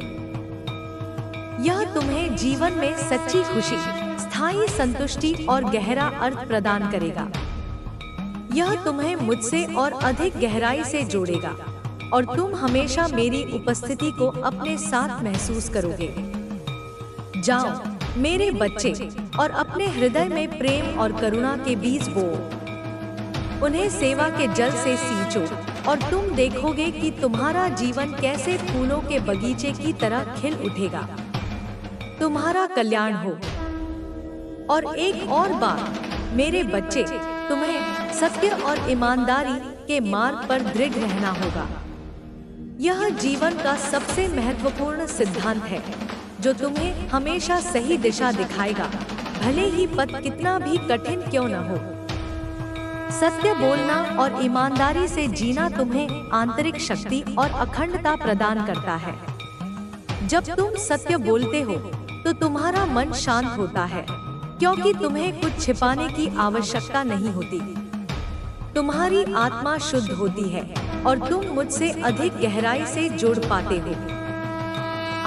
यह तुम्हें जीवन में सच्ची खुशी, स्थायी संतुष्टि और गहरा अर्थ प्रदान करेगा। यह तुम्हें मुझसे और अधिक गहराई से जोड़ेगा और तुम हमेशा मेरी उपस्थिति को अपने साथ महसूस करोगे। जाओ मेरे बच्चे और अपने हृदय में प्रेम और करुणा के बीज बोओ। उन्हें सेवा के जल से सींचो और तुम देखोगे कि तुम्हारा जीवन कैसे फूलों के बगीचे की तरह खिल उठेगा। तुम्हारा कल्याण हो। और एक और बात, मेरे बच्चे, तुम्हें सत्य और ईमानदारी के मार्ग पर दृढ़ रहना होगा। यह जीवन का सबसे महत्वपूर्ण सिद्धांत है जो तुम्हें हमेशा सही दिशा दिखाएगा, भले ही पथ कितना भी कठिन क्यों न हो। सत्य बोलना और ईमानदारी से जीना तुम्हें आंतरिक शक्ति और अखंडता प्रदान करता है। जब तुम सत्य बोलते हो, तो तुम्हारा मन शांत होता है, क्योंकि तुम्हें कुछ छिपाने की आवश्यकता नहीं होती। तुम्हारी आत्मा शुद्ध होती है और तुम मुझसे अधिक गहराई से जुड़ पाते हो।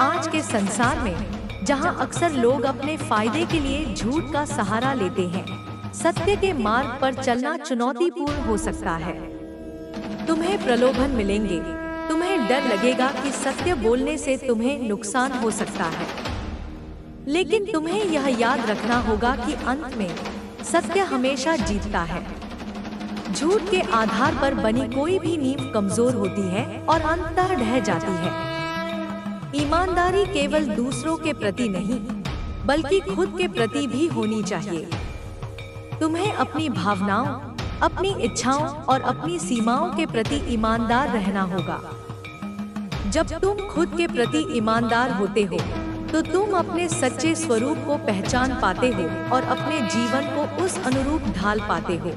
आज के संसार में, जहां अक्सर लोग अपने फायदे के लिए झूठ का सहारा लेते हैं, सत्य के मार्ग पर चलना चुनौतीपूर्ण हो सकता है। तुम्हें प्रलोभन मिलेंगे, तुम्हें डर लगेगा कि सत्य बोलने से तुम्हें नुकसान हो सकता है, लेकिन तुम्हें यह याद रखना होगा कि अंत में सत्य हमेशा जीतता है। झूठ के आधार पर बनी कोई भी नींव कमजोर होती है और अंततः ढह जाती है। ईमानदारी केवल दूसरों के प्रति नहीं, बल्कि खुद के प्रति भी होनी चाहिए। तुम्हें अपनी भावनाओं, अपनी इच्छाओं और अपनी सीमाओं के प्रति ईमानदार रहना होगा। जब तुम खुद के प्रति ईमानदार होते हो, तो तुम अपने सच्चे स्वरूप को पहचान पाते हो और अपने जीवन को उस अनुरूप ढाल पाते हो।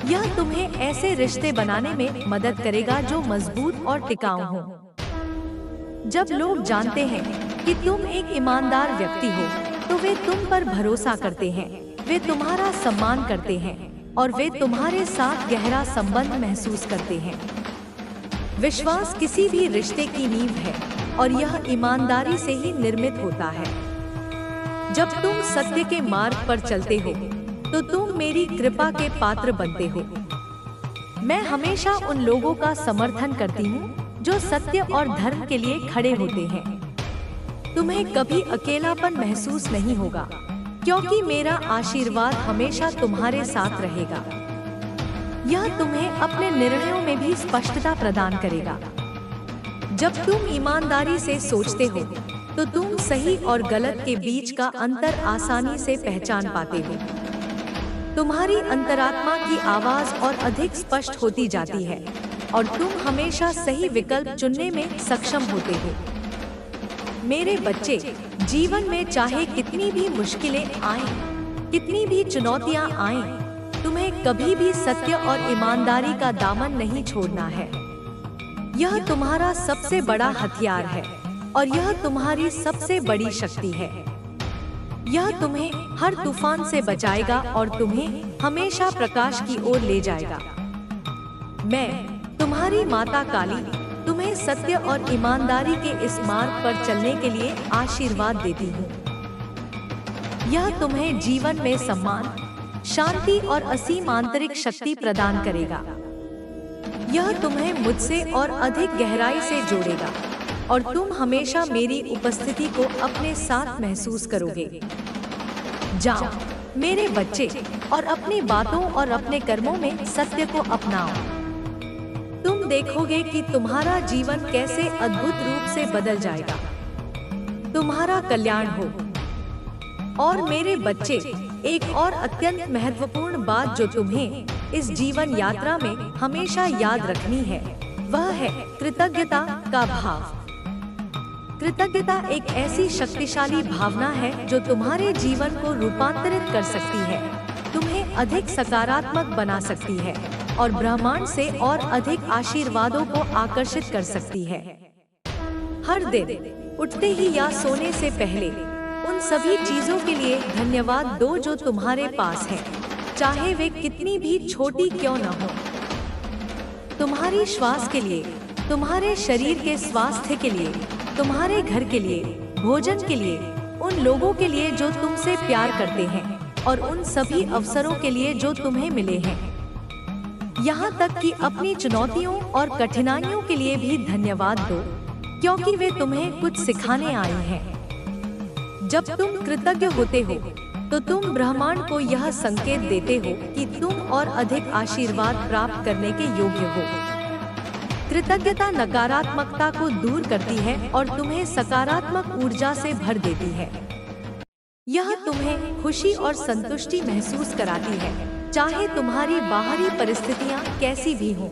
यह तुम्हें ऐसे रिश्ते बनाने में मदद करेगा जो मजबूत और टिकाऊ हों। जब लोग जानते हैं कि तुम एक ईमानदार व्यक्ति हो, तो वे तुम पर भरोसा करते हैं, वे तुम्हारा सम्मान करते हैं और वे तुम्हारे साथ गहरा संबंध महसूस करते हैं। विश्वास किसी भी रिश्ते की नींव है और यह ईमानदारी से ही निर्मित होता है। जब तुम सत्य के मार्ग पर चलते हो, तो तुम मेरी कृपा के पात्र बनते हो। मैं हमेशा उन लोगों का समर्थन करती हूँ जो सत्य और धर्म के लिए खड़े होते हैं। तुम्हें कभी अकेलापन महसूस नहीं होगा, क्योंकि मेरा आशीर्वाद हमेशा तुम्हारे साथ रहेगा। यह तुम्हें अपने निर्णयों में भी स्पष्टता प्रदान करेगा। जब तुम ईमानदारी से सोचते हो, तो तुम सही और गलत के बीच का अंतर आसानी से पहचान पाते हो। तुम्हारी अंतरात्मा की आवाज और अधिक स्पष्ट होती जाती है और तुम हमेशा सही विकल्प चुनने में सक्षम होते हो। मेरे बच्चे, जीवन में चाहे कितनी भी मुश्किलें आएं, कितनी भी चुनौतियां आएं, तुम्हें कभी भी सत्य और ईमानदारी का दामन नहीं छोड़ना है। यह तुम्हारा सबसे बड़ा हथियार है और यह तुम्हारी सबसे बड़ी शक्ति है। यह तुम्हें हर तूफान से बचाएगा और तुम्हें हमेशा प्रकाश की ओर ले जाएगा। मैं, तुम्हारी माता काली, तुम्हें सत्य और ईमानदारी के इस मार्ग पर चलने के लिए आशीर्वाद देती हूँ। यह तुम्हें जीवन में सम्मान, शांति और असीम आंतरिक शक्ति प्रदान करेगा। यह तुम्हें मुझसे और अधिक गहराई से जोड़ेगा और तुम हमेशा मेरी उपस्थिति को अपने साथ महसूस करोगे। जाओ मेरे बच्चे, और अपनी बातों और अपने कर्मों में सत्य को अपनाओ। तुम देखोगे कि तुम्हारा जीवन कैसे अद्भुत रूप से बदल जाएगा। तुम्हारा कल्याण हो। और मेरे बच्चे, एक और अत्यंत महत्वपूर्ण बात जो तुम्हें इस जीवन यात्रा में हमेशा याद रखनी है, वह है कृतज्ञता का भाव। कृतज्ञता एक ऐसी शक्तिशाली भावना है जो तुम्हारे जीवन को रूपांतरित कर सकती है, तुम्हें अधिक सकारात्मक बना सकती है और ब्रह्मांड से और अधिक आशीर्वादों को आकर्षित कर सकती है। हर दिन उठते ही या सोने से पहले उन सभी चीजों के लिए धन्यवाद दो जो तुम्हारे पास है, चाहे वे कितनी भी छोटी क्यों न हो। तुम्हारी श्वास के लिए, तुम्हारे शरीर के स्वास्थ्य के लिए, तुम्हारे घर के लिए, भोजन के लिए, उन लोगों के लिए जो तुमसे प्यार करते हैं और उन सभी अवसरों के लिए जो तुम्हें मिले हैं। यहाँ तक कि अपनी चुनौतियों और कठिनाइयों के लिए भी धन्यवाद दो, क्योंकि वे तुम्हें कुछ सिखाने आई हैं। जब तुम कृतज्ञ होते हो, तो तुम ब्रह्मांड को यह संकेत देते हो कि तुम और अधिक आशीर्वाद प्राप्त करने के योग्य हो। कृतज्ञता नकारात्मकता को दूर करती है और तुम्हें सकारात्मक ऊर्जा से भर देती है। यह तुम्हें खुशी और संतुष्टि महसूस कराती है, चाहे तुम्हारी बाहरी परिस्थितियां कैसी भी हों।